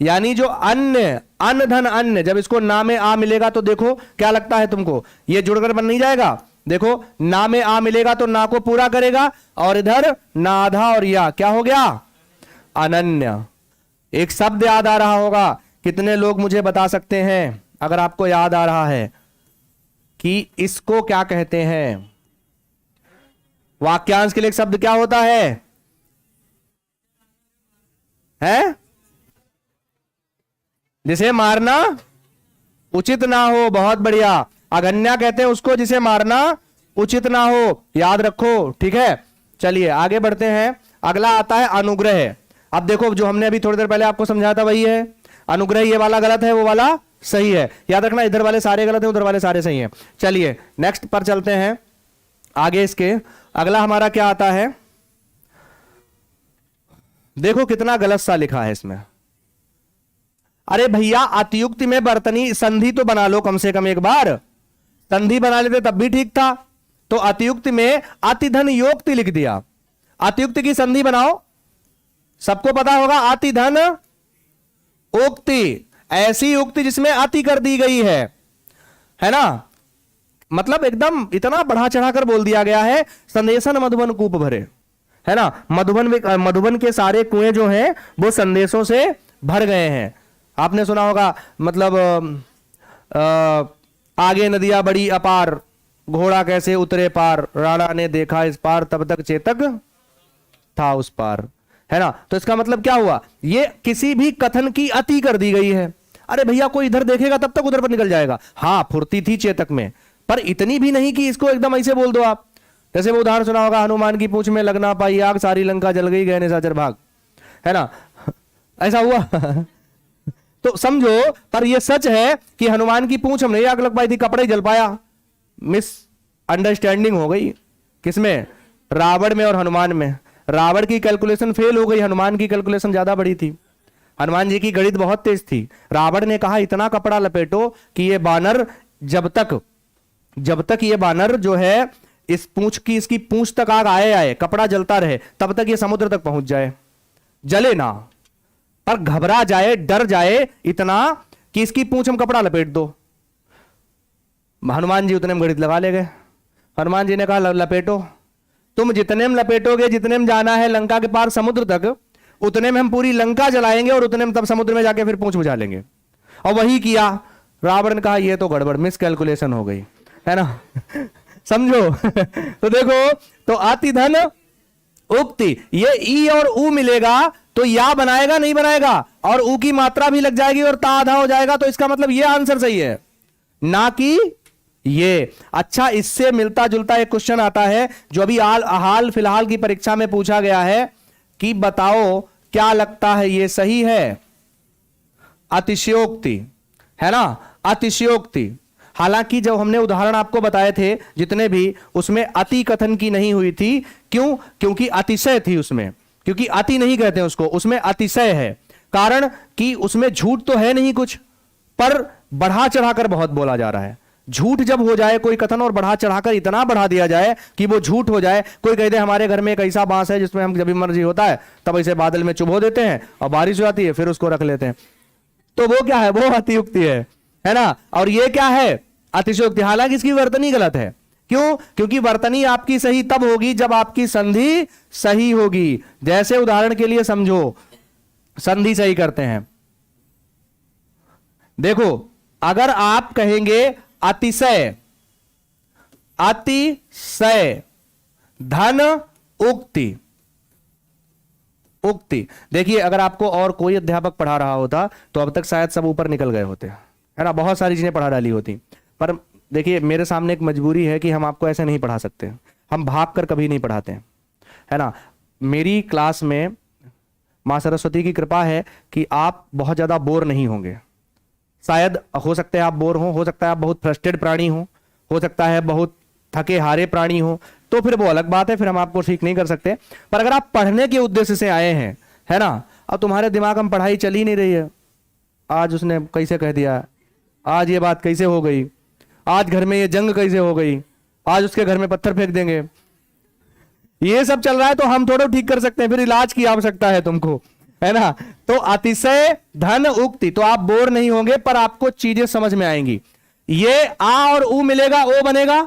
यानी जो अन्य, अन्न धन अन्य, जब इसको ना में आ मिलेगा तो देखो क्या लगता है तुमको, ये जुड़कर बन नहीं जाएगा? देखो ना में आ मिलेगा तो ना को पूरा करेगा, और इधर ना आधा और या क्या हो गया? अनन्य। एक शब्द याद आ रहा होगा, कितने लोग मुझे बता सकते हैं अगर आपको याद आ रहा है कि इसको क्या कहते हैं? वाक्यांश के लिए एक शब्द क्या होता है? है, जिसे मारना उचित ना हो। बहुत बढ़िया। अगन्या कहते हैं उसको जिसे मारना उचित ना हो, याद रखो, ठीक है। चलिए आगे बढ़ते हैं। अगला आता है अनुग्रह। अब देखो जो हमने अभी थोड़ी देर पहले आपको समझाया था वही है। अनुग्रह ये वाला गलत है, वो वाला सही है। याद रखना, इधर वाले सारे गलत हैं, उधर वाले सारे सही हैं। चलिए नेक्स्ट पर चलते हैं आगे। इसके अगला हमारा क्या आता है, देखो कितना गलत सा लिखा है इसमें। अरे भैया अतियुक्ति में वर्तनी संधि तो बना लो, कम से कम एक बार संधि बना लेते तब भी ठीक था। तो अतियुक्ति में अतिधन योक्ति लिख दिया। अतियुक्ति की संधि बनाओ, सबको पता होगा अतिधन उक्ति, ऐसी उक्ति जिसमें अति कर दी गई है ना। मतलब एकदम इतना बढ़ा चढ़ाकर बोल दिया गया है, संदेशन मधुबन कूप भरे, है ना। मधुबन के सारे कुएं जो हैं वो संदेशों से भर गए हैं। आपने सुना होगा, मतलब आगे नदियां बड़ी अपार, घोड़ा कैसे उतरे पार, राणा ने देखा इस पार, तब तक चेतक था उस पार, है ना। तो इसका मतलब क्या हुआ, ये किसी भी कथन की अति कर दी गई है। अरे भैया कोई इधर देखेगा तब तक उधर पर निकल जाएगा। हाँ फुर्ती थी चेतक में, पर इतनी भी नहीं कि इसको एकदम ऐसे बोल दो आप। जैसे वो उदाहरण सुना होगा, हनुमान की पूंछ में लगना पाई आग, सारी लंका जल गई, गए निशाचर भाग, है ना। ऐसा हुआ तो समझो, पर यह सच है कि हनुमान की पूंछ हमने आग लग पाई थी, कपड़ा ही जल पाया। मिस अंडरस्टैंडिंग हो गई किसमें, रावण में और हनुमान में। रावण की कैलकुलेशन फेल हो गई, हनुमान की कैलकुलेशन ज्यादा बड़ी थी। हनुमान जी की गणित बहुत तेज थी। रावण ने कहा इतना कपड़ा लपेटो कि ये बानर जब तक ये बानर जो है इस पूंछ की, इसकी पूंछ तक आग आए कपड़ा जलता रहे, तब तक ये समुद्र तक पहुंच जाए, जले ना, पर घबरा जाए, डर जाए इतना कि इसकी पूंछ हम कपड़ा लपेट दो। हनुमान जी उतने में गणित लगा ले गए। हनुमान जी ने कहा लपेटो, तुम जितने में लपेटोगे, जितने में जाना है लंका के पार समुद्र तक, उतने में हम पूरी लंका जलाएंगे और उतने में तब समुद्र में जाके फिर पूंछ बुझा लेंगे। और वही किया। रावण ने कहा ये तो गड़बड़, मिस कैलकुलेशन हो गई, है ना। समझो तो देखो, तो अतिधन उक्ति, ये ई और उ मिलेगा तो या बनाएगा नहीं बनाएगा, और उ की मात्रा भी लग जाएगी और ता आधा हो जाएगा, तो इसका मतलब ये आंसर सही है, ना कि ये। अच्छा, इससे मिलता जुलता एक क्वेश्चन आता है जो अभी हाल फिलहाल की परीक्षा में पूछा गया है कि बताओ क्या लगता है ये सही है, अतिशयोक्ति, है ना, अतिशयोक्ति। हालांकि जब हमने उदाहरण आपको बताए थे जितने भी, उसमें अति कथन की नहीं हुई थी। क्यों? क्योंकि अतिशय थी उसमें, क्योंकि अति नहीं कहते उसको, उसमें अतिशय है। कारण कि उसमें झूठ तो है नहीं कुछ, पर बढ़ा चढ़ाकर बहुत बोला जा रहा है। झूठ जब हो जाए कोई कथन और बढ़ा चढ़ाकर इतना बढ़ा दिया जाए कि वो झूठ हो जाए। कोई कहते हैं हमारे घर में एक ऐसा बांस है जिसमें हम जब भी मर्जी होता है तब ऐसे बादल में चुभो देते हैं और बारिश हो जाती है फिर उसको रख लेते हैं, तो वो क्या है, वो अतियुक्ति है ना। और ये क्या है, अतिशयोक्ति। हालांकि इसकी वर्तनी गलत है। क्यों? क्योंकि वर्तनी आपकी सही तब होगी जब आपकी संधि सही होगी। जैसे उदाहरण के लिए समझो, संधि सही करते हैं। देखो, अगर आप कहेंगे अतिशय, अतिशय धन उक्ति, उक्ति। देखिए, अगर आपको और कोई अध्यापक पढ़ा रहा होता तो अब तक शायद सब ऊपर निकल गए होते, है ना, बहुत सारी चीजें पढ़ा डाली होती। पर देखिए, मेरे सामने एक मजबूरी है कि हम आपको ऐसे नहीं पढ़ा सकते, हम भाग कर कभी नहीं पढ़ाते, है ना। मेरी क्लास में मां सरस्वती की कृपा है कि आप बहुत ज्यादा बोर नहीं होंगे। शायद हो सकता है आप बोर हो सकता है आप बहुत फ्रस्ट्रेटेड प्राणी हो सकता है बहुत थके हारे प्राणी हो, तो फिर वो अलग बात है, फिर हम आपको ठीक नहीं कर सकते। पर अगर आप पढ़ने के उद्देश्य से आए हैं, है ना, अब तुम्हारे दिमाग में पढ़ाई चल ही नहीं रही है, आज उसने कैसे कह दिया, आज ये बात कैसे हो गई, आज घर में ये जंग कैसे हो गई, आज उसके घर में पत्थर फेंक देंगे, ये सब चल रहा है, तो हम थोड़ा ठीक कर सकते हैं, फिर इलाज की आवश्यकता है तुमको, है ना। तो अतिशय धन उक्ति, तो आप बोर नहीं होंगे, पर आपको चीजें समझ में आएंगी। ये आ और उ मिलेगा, ओ बनेगा,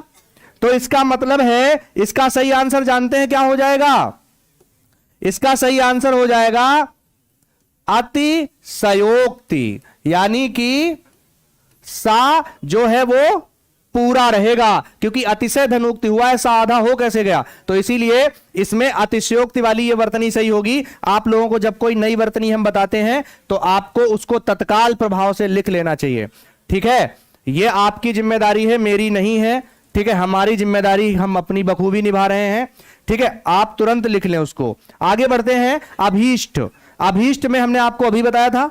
तो इसका मतलब है, इसका सही आंसर जानते हैं क्या हो जाएगा, इसका सही आंसर हो जाएगा अतिशयोक्ति, यानी कि सा जो है वो पूरा रहेगा, क्योंकि अतिशय धनोक्ति हुआ है, सा आधा हो कैसे गया, तो इसीलिए इसमें अतिशयोक्ति वाली ये वर्तनी सही होगी। आप लोगों को जब कोई नई वर्तनी हम बताते हैं तो आपको उसको तत्काल प्रभाव से लिख लेना चाहिए, ठीक है। ये आपकी जिम्मेदारी है, मेरी नहीं है, ठीक है। हमारी जिम्मेदारी हम अपनी बखूबी निभा रहे हैं, ठीक है। आप तुरंत लिख लें उसको। आगे बढ़ते हैं। अभीष्ट, अभीष्ट में हमने आपको अभी बताया था,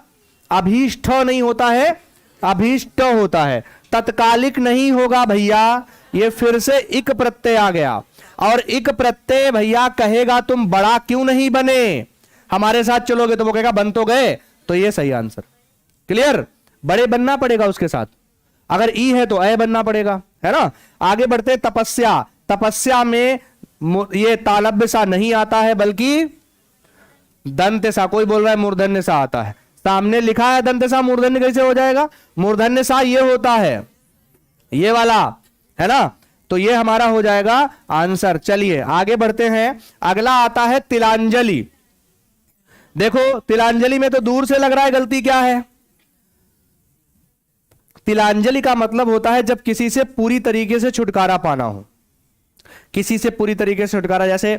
अभीष्ट नहीं होता है, अभीष्ट होता है। तत्कालिक नहीं होगा भैया, ये फिर से इक प्रत्यय आ गया, और इक प्रत्यय भैया कहेगा तुम बड़ा क्यों नहीं बने, हमारे साथ चलोगे तो वो कहेगा बन तो गए, तो ये सही आंसर। क्लियर, बड़े बनना पड़ेगा उसके साथ, अगर ई है तो ए बनना पड़ेगा, है ना। आगे बढ़ते। तपस्या, तपस्या में ये तालब्य सा नहीं आता है, बल्कि दंत सा, कोई बोल रहा है मूर्धन्य सा आता है, सामने लिखा है दंत सा, मूर्धन्य कैसे हो जाएगा, मूर्धन्य सा ये होता है, ये वाला, है ना। तो ये हमारा हो जाएगा आंसर। चलिए आगे बढ़ते हैं। अगला आता है तिलांजलि। देखो तिलांजलि में तो दूर से लग रहा है गलती क्या है। तिलांजलि का मतलब होता है जब किसी से पूरी तरीके से छुटकारा पाना हो, किसी से पूरी तरीके से छुटकारा। जैसे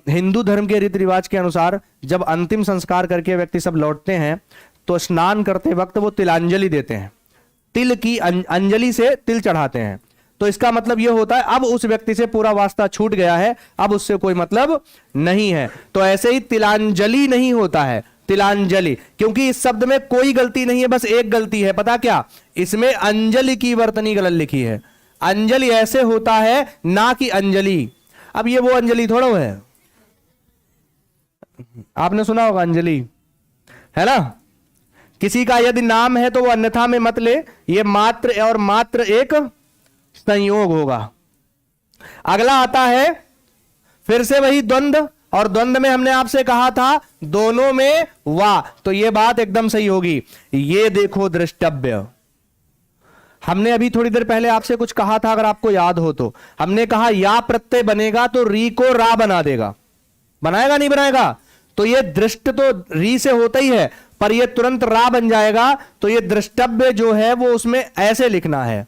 हिंदू धर्म के रीति रिवाज के अनुसार जब अंतिम संस्कार करके व्यक्ति सब लौटते हैं तो स्नान करते वक्त वो तिलांजलि देते हैं, तिल की अंजलि से तिल चढ़ाते हैं। तो इसका मतलब यह होता है अब उस व्यक्ति से पूरा वास्ता छूट गया है, अब उससे कोई मतलब नहीं है। तो ऐसे ही तिलांजलि नहीं होता है, तिलांजलि, क्योंकि इस शब्द में कोई गलती नहीं है, बस एक गलती है, पता क्या, इसमें अंजलि की वर्तनी गलत लिखी है। अंजलि ऐसे होता है ना कि अंजलि। अब ये वो अंजलि थोड़ा है, आपने सुना होगा अंजलि, है ना। किसी का यदि नाम है तो वो अन्यथा में मत ले, ये मात्र और मात्र एक संयोग होगा। अगला आता है फिर से वही द्वंद्व, और द्वंद्व में हमने आपसे कहा था दोनों में वाह, तो ये बात एकदम सही होगी। ये देखो द्रष्टव्य, हमने अभी थोड़ी देर पहले आपसे कुछ कहा था, अगर आपको याद हो तो हमने कहा या प्रत्यय बनेगा तो री को रा बना देगा, बनाएगा नहीं बनाएगा, तो ये दृष्ट तो री से होता ही है, पर ये तुरंत रा बन जाएगा। तो ये द्रष्टव्य जो है वो उसमें ऐसे लिखना है,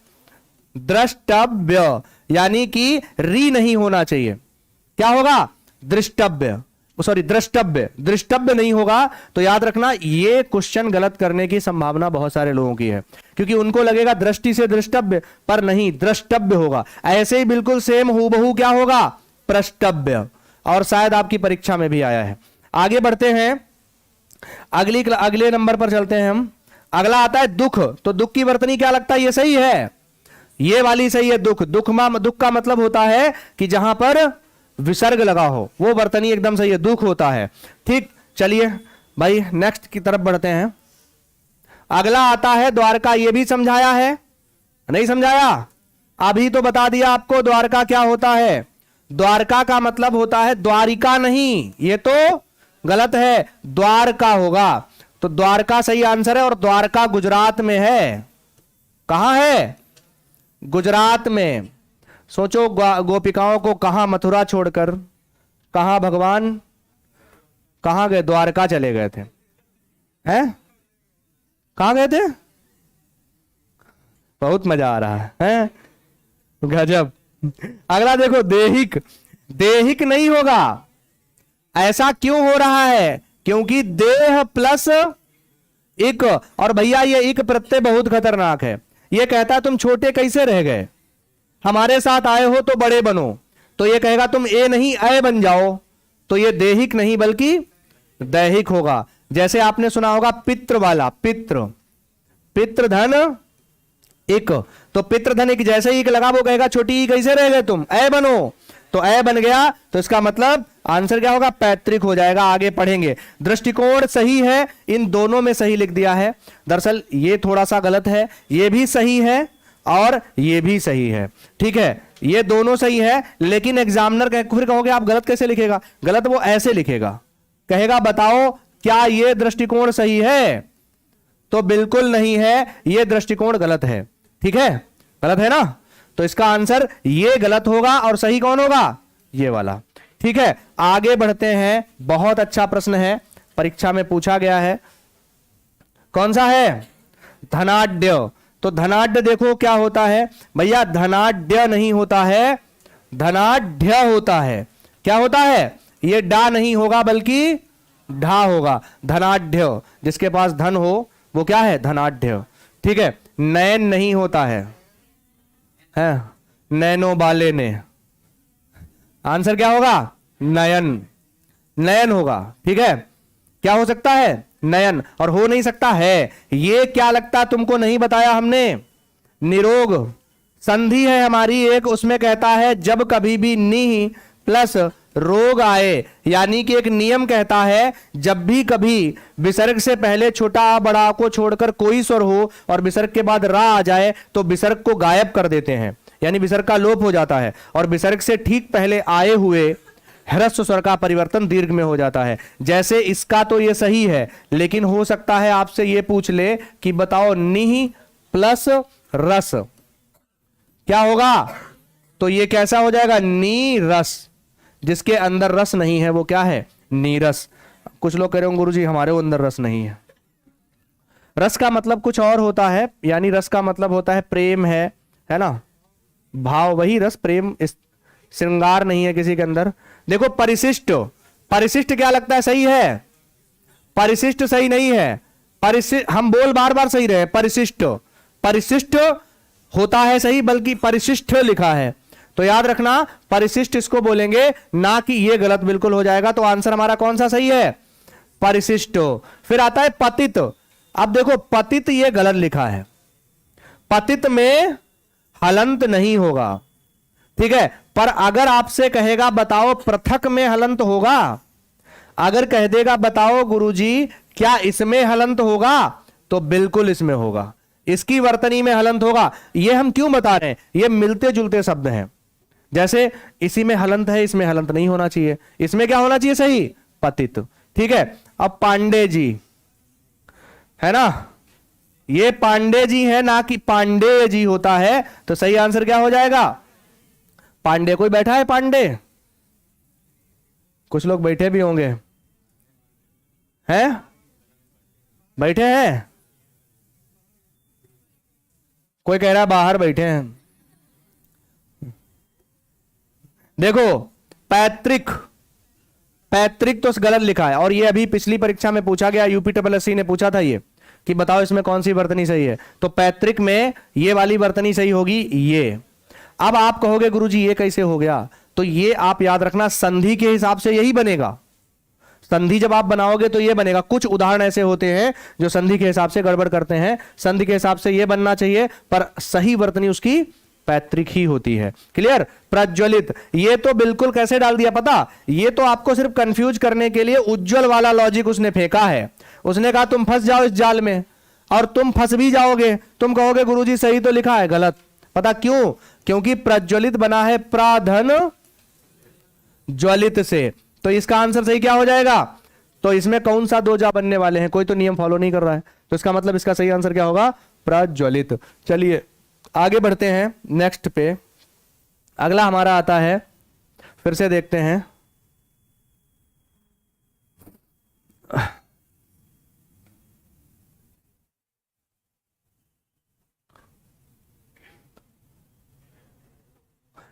द्रष्टव्य, यानी कि री नहीं होना चाहिए, क्या होगा दृष्टव्य, सॉरी द्रष्टव्य, दृष्टव्य नहीं होगा। तो याद रखना ये क्वेश्चन गलत करने की संभावना बहुत सारे लोगों की है, क्योंकि उनको लगेगा दृष्टि से दृष्टव्य, पर नहीं द्रष्टव्य होगा। ऐसे ही बिल्कुल सेम हूबहू क्या होगा प्रष्टव्य, और शायद आपकी परीक्षा में भी आया है। आगे बढ़ते हैं, अगले नंबर पर चलते हैं हम। अगला आता है दुख। तो दुख की वर्तनी क्या लगता है, ये सही है, ये वाली सही है। दुख, दुख का मतलब होता है कि जहां पर विसर्ग लगा हो, वो वर्तनी एकदम सही है, दुख होता है। ठीक, चलिए भाई नेक्स्ट की तरफ बढ़ते हैं। अगला आता है द्वारका। ये भी समझाया है, नहीं समझाया, अभी तो बता दिया आपको द्वारका क्या होता है। द्वारका का मतलब होता है द्वारिका नहीं, ये तो गलत है, द्वारका होगा। तो द्वारका सही आंसर है, और द्वारका गुजरात में है। कहां है, गुजरात में। सोचो गोपिकाओं को कहां मथुरा छोड़कर, कहां भगवान कहां गए, द्वारका चले गए थे, हैं कहां गए थे, बहुत मजा आ रहा है, गजब। अगला देखो देहिक। देहिक नहीं होगा, ऐसा क्यों हो रहा है, क्योंकि देह प्लस इक, और भैया ये इक प्रत्यय बहुत खतरनाक है। ये कहता है तुम छोटे कैसे रह गए, हमारे साथ आए हो तो बड़े बनो, तो ये कहेगा तुम ए नहीं ए बन जाओ, तो ये देहिक नहीं बल्कि दैहिक होगा। जैसे आपने सुना होगा पितृ वाला, पितृ, पितृधन एक, तो पितृधन एक जैसे ही एक लगा वो कहेगा छोटी कैसे रह गए तुम, ए बनो, तो ए बन गया, तो इसका मतलब आंसर क्या होगा पैतृक हो जाएगा। आगे पढ़ेंगे। दृष्टिकोण सही है, इन दोनों में सही लिख दिया है। दरअसल ये थोड़ा सा गलत है, ये भी सही है और ये भी सही है, ठीक है, ये दोनों सही है, लेकिन एग्जामिनर फिर कहोगे आप गलत कैसे लिखेगा, गलत वो ऐसे लिखेगा, कहेगा बताओ क्या ये दृष्टिकोण सही है, तो बिल्कुल नहीं है, ये दृष्टिकोण गलत है, ठीक है, गलत है ना। तो इसका आंसर ये गलत होगा, और सही कौन होगा, ये वाला, ठीक है। आगे बढ़ते हैं, बहुत अच्छा प्रश्न है, परीक्षा में पूछा गया है, कौन सा है, धनाढ्य। तो धनाढ्य देखो क्या होता है भैया, धनाढ्य नहीं होता है, धनाढ्य होता है। क्या होता है? ये डा नहीं होगा बल्कि ढा होगा। धनाढ्य, जिसके पास धन हो वो क्या है? धनाढ्य। ठीक है। नयन नहीं होता है, नैनो बाले ने, आंसर क्या होगा? नयन, नयन होगा। ठीक है। क्या हो सकता है? नयन। और हो नहीं सकता है। ये क्या लगता तुमको नहीं बताया हमने? निरोग संधि है हमारी एक, उसमें कहता है जब कभी भी नि प्लस रोग आए, यानी कि एक नियम कहता है जब भी कभी विसर्ग से पहले छोटा आ बड़ा को छोड़कर कोई स्वर हो और विसर्ग के बाद रा आ जाए तो विसर्ग को गायब कर देते हैं, यानी विसर्ग का लोप हो जाता है, और विसर्ग से ठीक पहले आए हुए ह्रस्व स्वर का परिवर्तन दीर्घ में हो जाता है। जैसे इसका तो ये सही है, लेकिन हो सकता है आपसे ये पूछ ले कि बताओ निह प्लस रस क्या होगा? तो ये कैसा हो जाएगा? नीरस। जिसके अंदर रस नहीं है वो क्या है? नीरस। कुछ लोग कह रहे होंगे गुरुजी हमारे अंदर रस नहीं है। रस का मतलब कुछ और होता है, यानी रस का मतलब होता है प्रेम है ना, भाव, वही रस, प्रेम, श्रृंगार नहीं है किसी के अंदर। देखो परिशिष्ट, परिशिष्ट क्या लगता है सही है? परिशिष्ट सही नहीं है। परिशिष्ट हम बोल बार बार सही रहे, परिशिष्ट, परिशिष्ट होता है सही, बल्कि परिशिष्ट लिखा है। तो याद रखना परिशिष्ट इसको बोलेंगे, ना कि ये गलत बिल्कुल हो जाएगा। तो आंसर हमारा कौन सा सही है? परिशिष्ट। फिर आता है पतित। अब देखो पतित ये गलत लिखा है, पतित में हलंत नहीं होगा। ठीक है। पर अगर आपसे कहेगा बताओ पृथक में हलंत होगा, अगर कह देगा बताओ गुरुजी क्या इसमें हलंत होगा, तो बिल्कुल इसमें होगा, इसकी वर्तनी में हलंत होगा। ये हम क्यों बता रहे हैं? ये मिलते जुलते शब्द हैं। जैसे इसी में हलंत है, इसमें हलंत नहीं होना चाहिए, इसमें क्या होना चाहिए? सही, पतित। ठीक है। अब पांडे जी है ना, ये पांडे जी है ना कि पांडे जी होता है, तो सही आंसर क्या हो जाएगा? पांडे। कोई बैठा है पांडे? कुछ लोग बैठे भी होंगे, हैं? बैठे हैं? कोई कह रहा है बाहर बैठे हैं। देखो पैतृक, पैतृक तो गलत लिखा है, और ये अभी पिछली परीक्षा में पूछा गया, यूपीएससी ने पूछा था ये कि बताओ इसमें कौन सी वर्तनी सही है। तो पैतृक में ये वाली वर्तनी सही होगी, ये। अब आप कहोगे गुरुजी ये कैसे हो गया? तो ये आप याद रखना संधि के हिसाब से यही बनेगा। संधि जब आप बनाओगे तो ये बनेगा। कुछ उदाहरण ऐसे होते हैं जो संधि के हिसाब से गड़बड़ करते हैं, संधि के हिसाब से ये बनना चाहिए, पर सही वर्तनी उसकी पैतृक ही होती है। क्लियर? प्रज्वलित, ये तो बिल्कुल कैसे डाल दिया पता? ये तो आपको सिर्फ कंफ्यूज करने के लिए उज्जवल वाला लॉजिक उसने फेंका है। उसने कहा तुम फंस जाओ इस जाल में, और तुम फंस भी जाओगे। तुम कहोगे गुरुजी सही तो लिखा है, गलत। पता क्यों? क्योंकि प्रज्वलित बना है प्राधन ज्वलित से। तो इसका आंसर सही क्या हो जाएगा? तो इसमें कौन सा दो जा बनने वाले हैं? कोई तो नियम फॉलो नहीं कर रहा है, तो इसका मतलब इसका सही आंसर क्या होगा? प्रज्वलित। चलिए आगे बढ़ते हैं नेक्स्ट पे। अगला हमारा आता है, फिर से देखते हैं,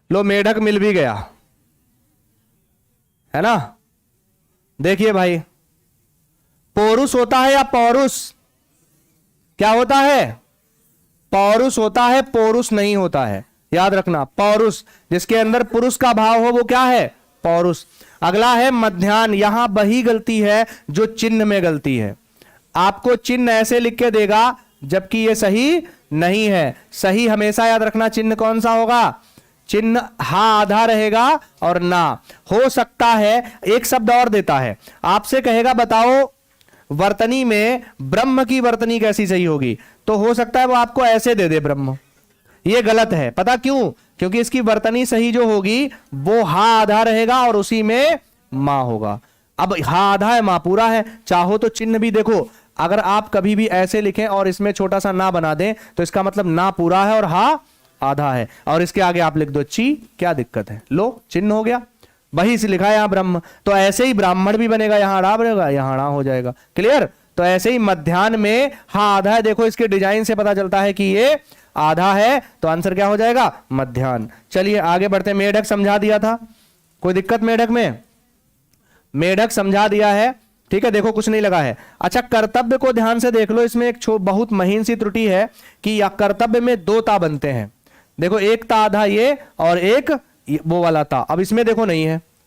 लो मेढक मिल भी गया है ना। देखिए भाई, पौरुष होता है या पौरुष? क्या होता है? पौरुष होता है, पौरुष नहीं होता है। याद रखना, पौरुष जिसके अंदर पुरुष का भाव हो वो क्या है? पौरुष। अगला है मध्याह्न। यहां वही गलती है जो चिन्ह में गलती है। आपको चिन्ह ऐसे लिख के देगा जबकि ये सही नहीं है। सही हमेशा याद रखना चिन्ह कौन सा होगा? चिन्ह हा आधा रहेगा और ना। हो सकता है एक शब्द और देता है, आपसे कहेगा बताओ वर्तनी में ब्रह्म की वर्तनी कैसी सही होगी, तो हो सकता है वो आपको ऐसे दे दे ब्रह्म। ये गलत है। पता क्यों? क्योंकि इसकी वर्तनी सही जो होगी वो हा आधा रहेगा और उसी में मां होगा। अब हा आधा है, मां पूरा है। चाहो तो चिन्ह भी देखो, अगर आप कभी भी ऐसे लिखें और इसमें छोटा सा ना बना दें तो इसका मतलब ना पूरा है और हा आधा है, और इसके आगे आप लिख दो ची, क्या दिक्कत है? लो चिन्ह हो गया। वही से लिखा है यहां ब्रह्म, तो ऐसे ही ब्राह्मण भी बनेगा, यहां ड़ा बनेगा, यहां ड़ा हो जाएगा। क्लियर? तो ऐसे ही मध्याह्न में हाँ आधा है, देखो इसके डिजाइन से पता चलता है कि ये आधा है, तो आंसर क्या हो जाएगा? मध्याह्न। चलिए आगे बढ़ते हैं। मेढक समझा दिया था, कोई दिक्कत मेढक में? मेढक समझा दिया है, ठीक है, देखो कुछ नहीं लगा है। अच्छा, कर्तव्य को ध्यान से देख लो, इसमें एक बहुत महीन सी त्रुटि है कि कर्तव्य में दो ता बनते हैं। देखो एक ता आधा ये और एक वो वाला ता, अब इसमें देखो नहीं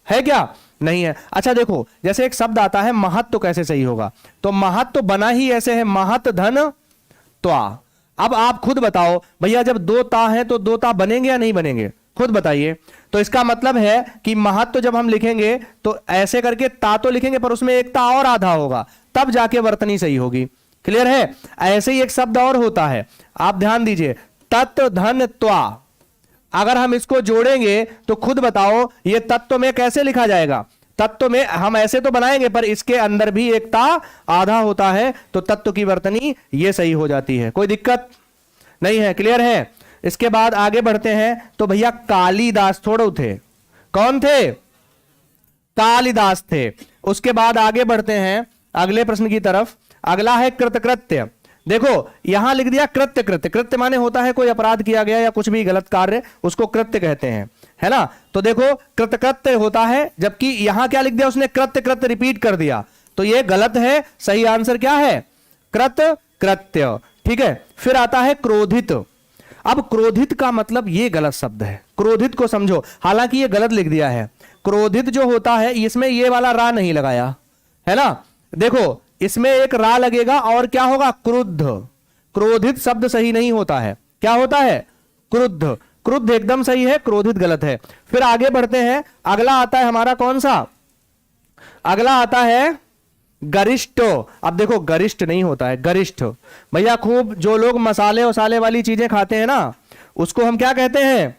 है क्या? नहीं है। अच्छा देखो, जैसे एक शब्द आता है महत, तो कैसे सही होगा? तो महत तो बना ही ऐसे है, महत धन त्वा। अब आप खुद बताओ भैया, जब दो ता है तो दो ता बनेंगे या नहीं बनेंगे? खुद बताइए। तो इसका मतलब है कि महत तो जब हम लिखेंगे तो ऐसे करके ता तो लिखेंगे, पर उसमें एक ता और आधा होगा, तब जाके वर्तनी सही होगी। क्लियर है? ऐसे ही एक शब्द और होता है, आप ध्यान दीजिए, तत् धन त्वा। अगर हम इसको जोड़ेंगे तो खुद बताओ ये तत्व में कैसे लिखा जाएगा? तत्व में हम ऐसे तो बनाएंगे, पर इसके अंदर भी एक ता आधा होता है, तो तत्व की वर्तनी ये सही हो जाती है। कोई दिक्कत नहीं है? क्लियर है? इसके बाद आगे बढ़ते हैं। तो भैया कालिदास थोड़े थे, कौन थे? कालिदास थे। उसके बाद आगे बढ़ते हैं अगले प्रश्न की तरफ। अगला है कृतकृत्य। देखो यहां लिख दिया कृत्य। कृत्य, कृत्य माने होता है कोई अपराध किया गया या कुछ भी गलत कार्य, उसको कृत्य कहते हैं, है ना? तो देखो कृतकृत्य होता है, जबकि यहां क्या लिख दिया उसने? कृत्य कृत्य रिपीट कर दिया, तो ये गलत है। सही आंसर क्या है? कृत्य कृत्य। ठीक है, फिर आता है क्रोधित। अब क्रोधित का मतलब ये गलत शब्द है, क्रोधित को समझो, हालांकि ये गलत लिख दिया है। क्रोधित जो होता है इसमें ये वाला रा नहीं लगाया है ना, देखो इसमें एक रा लगेगा और क्या होगा? क्रुद्ध। क्रोधित शब्द सही नहीं होता है, क्या होता है? क्रुद्ध। क्रुद्ध एकदम सही है, क्रोधित गलत है। फिर आगे बढ़ते हैं, अगला आता है हमारा कौन सा? अगला आता है गरिष्ठ। अब देखो गरिष्ठ नहीं होता है, गरिष्ठ। भैया खूब जो लोग मसाले वसाले वाली चीजें खाते हैं ना, उसको हम क्या कहते हैं?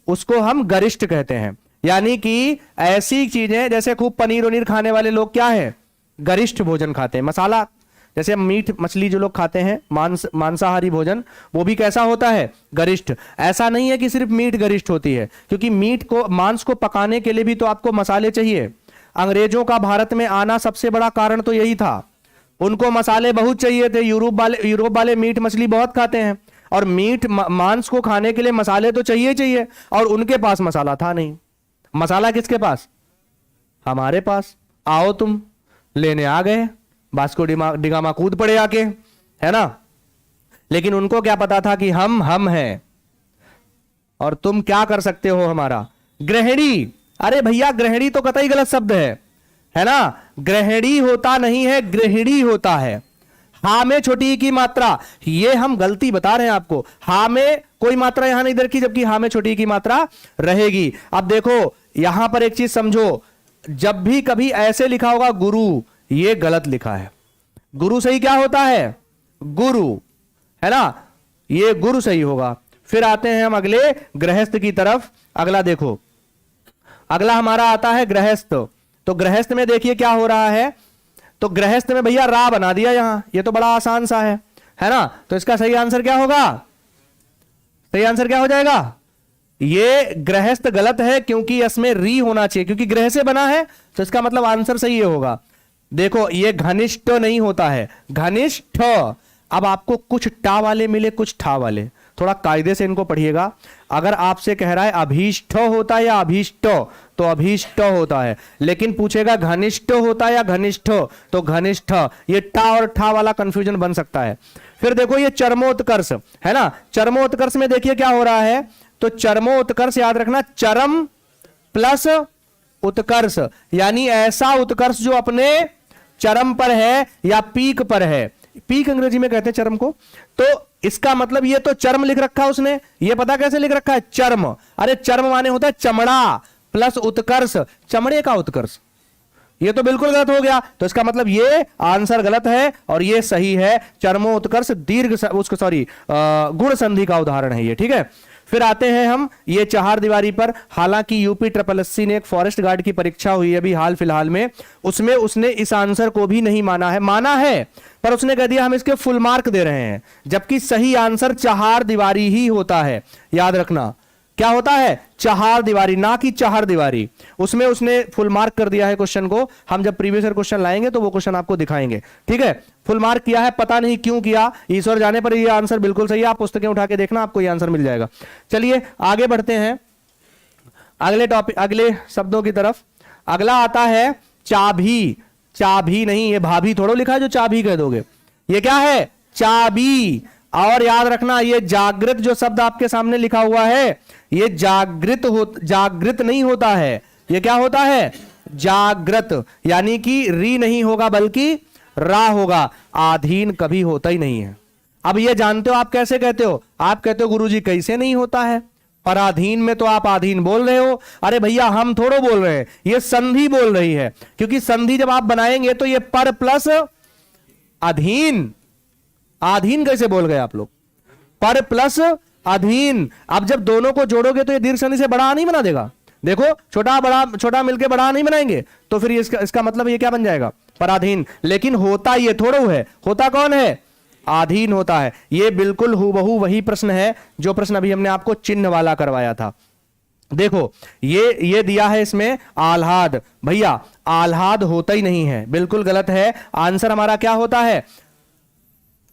उसको हम गरिष्ठ कहते हैं। यानी कि ऐसी चीजें जैसे खूब पनीर वनीर खाने वाले लोग क्या है? गरिष्ठ भोजन खाते हैं। मसाला जैसे मीट मछली जो लोग खाते हैं, मांसाहारी भोजन, वो भी कैसा होता है? गरिष्ठ। ऐसा नहीं है कि सिर्फ मीट गरिष्ठ होती है, क्योंकि मीट को, मांस को पकाने के लिए भी तो आपको मसाले चाहिए। अंग्रेजों का भारत में आना सबसे बड़ा कारण तो यही था, उनको मसाले बहुत चाहिए थे। यूरोप वाले मीट मछली बहुत खाते हैं, और मीट मांस को खाने के लिए मसाले तो चाहिए, और उनके पास मसाला था नहीं। मसाला किसके पास? हमारे पास। आओ तुम लेने आ गए, वास्को डिगामा कूद पड़े आके, है ना? लेकिन उनको क्या पता था कि हम हैं, और तुम क्या कर सकते हो हमारा? गृहिणी। अरे भैया गृहिणी तो कतई गलत शब्द है ना? गृहिणी होता नहीं है, गृहिणी होता है। हा में छोटी की मात्रा, ये हम गलती बता रहे हैं आपको। हा में कोई मात्रा यहां नहीं रखी, जबकि हा में छोटी की मात्रा रहेगी। अब देखो यहां पर एक चीज समझो, जब भी कभी ऐसे लिखा होगा गुरु, ये गलत लिखा है। गुरु सही क्या होता है? गुरु, है ना? ये गुरु सही होगा। फिर आते हैं हम अगले गृहस्थ की तरफ। अगला देखो, अगला हमारा आता है गृहस्थ। तो गृहस्थ में देखिए क्या हो रहा है। तो गृहस्थ में भैया रा बना दिया यहां, ये तो बड़ा आसान सा है ना? तो इसका सही आंसर क्या होगा? सही आंसर क्या हो जाएगा? ये गृहस्थ गलत है, क्योंकि इसमें री होना चाहिए, क्योंकि ग्रह से बना है, तो इसका मतलब आंसर सही ये होगा। देखो ये घनिष्ठ नहीं होता है, घनिष्ठ। अब आपको कुछ टा वाले मिले, कुछ ठा वाले, थोड़ा कायदे से इनको पढ़िएगा। अगर आपसे कह रहा है अभीष्ट होता है या अभीष्ट, तो अभीष्ट होता है। लेकिन पूछेगा घनिष्ठ होता है या घनिष्ठ, तो घनिष्ठ। ये टा और ठा वाला कंफ्यूजन बन सकता है। फिर देखो ये चरमोत्कर्ष है ना, चरमोत्कर्ष में देखिए क्या हो रहा है। तो चरमोत्कर्ष याद रखना, चरम प्लस उत्कर्ष, यानी ऐसा उत्कर्ष जो अपने चरम पर है या पीक पर है। पीक अंग्रेजी में कहते हैं चरम को। तो इसका मतलब ये तो चर्म लिख रखा है उसने, ये पता कैसे लिख रखा है? चर्म। अरे चर्म माने होता है चमड़ा, प्लस उत्कर्ष, चमड़े का उत्कर्ष। ये तो बिल्कुल गलत हो गया। तो इसका मतलब ये आंसर गलत है और ये सही है। चर्मोत्कर्ष दीर्घ उसको सॉरी गुण संधि का उदाहरण है ये, ठीक है। फिर आते हैं हम ये चार दीवारी पर। हालांकि यूपी SSS ने एक फॉरेस्ट गार्ड की परीक्षा हुई है अभी हाल फिलहाल में, उसमें उसने इस आंसर को भी नहीं माना है, पर उसने कह दिया हम इसके फुल मार्क दे रहे हैं, जबकि सही आंसर चार दीवारी ही होता है, याद रखना। क्या होता है? चार दीवारी, ना कि चार दीवारी। उसमें उसने फुल मार्क कर दिया है क्वेश्चन को। हम जब प्रीवियस ईयर क्वेश्चन लाएंगे तो वो क्वेश्चन आपको दिखाएंगे, ठीक है। फुल मार्क किया है, पता नहीं क्यों किया, ईश्वर जाने पर ये आंसर बिल्कुल सही है। आप पुस्तकें उठा के देखना, आपको ये आंसर मिल जाएगा। चलिए आगे बढ़ते हैं अगले टॉपिक, अगले शब्दों की तरफ। अगला आता है चाबी। चाबी नहीं, ये भाभी थोड़ा लिखा है जो चाबी कह दोगे। ये क्या है? चाबी। और याद रखना, ये जागृत जो शब्द आपके सामने लिखा हुआ है, ये जागृत नहीं होता है। ये क्या होता है? जागृत, यानी कि री नहीं होगा बल्कि रा होगा। आधीन कभी होता ही नहीं है। अब ये जानते हो आप कैसे कहते हो? आप कहते हो गुरुजी कैसे नहीं होता है, पराधीन में तो आप आधीन बोल रहे हो। अरे भैया हम थोड़ो बोल रहे हैं, ये संधि बोल रही है। क्योंकि संधि जब आप बनाएंगे तो ये पर प्लस अधीन। आधीन कैसे बोल गए आप लोग? पर प्लस अधीन। अब जब दोनों को जोड़ोगे तो ये दीर्घ संधि से बड़ा नहीं बना देगा। देखो छोटा बड़ा, छोटा मिलके बड़ा नहीं बनाएंगे तो फिर इसका मतलब ये क्या बन जाएगा? पराधीन। लेकिन होता ये थोड़ो है, होता कौन है? आधीन होता है। ये बिल्कुल हूबहू वही प्रश्न है जो प्रश्न अभी हमने आपको चिन्ह वाला करवाया था। देखो ये दिया है इसमें आह्लाद। भैया आह्लाद होता ही नहीं है, बिल्कुल गलत है। आंसर हमारा क्या होता है?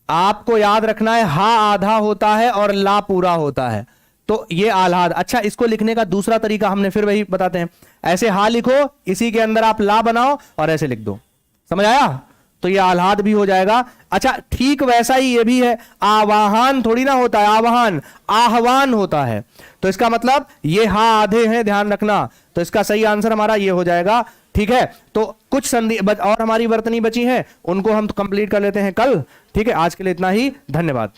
आपको याद रखना है, हा आधा होता है और ला पूरा होता है। तो ये आह्लाद। अच्छा, इसको लिखने का दूसरा तरीका हमने फिर वही बताते हैं। ऐसे हा लिखो, इसी के अंदर आप ला बनाओ और ऐसे लिख दो। समझ आया? तो ये आह्लाद भी हो जाएगा। अच्छा ठीक वैसा ही ये भी है। आवाहन थोड़ी ना होता है, आवाहन आह्वान होता है। तो इसका मतलब ये हा आधे हैं, ध्यान रखना। तो इसका सही आंसर हमारा ये हो जाएगा, ठीक है। तो कुछ संधि और हमारी वर्तनी बची हैं, उनको हम कंप्लीट कर लेते हैं कल, ठीक है। आज के लिए इतना ही, धन्यवाद।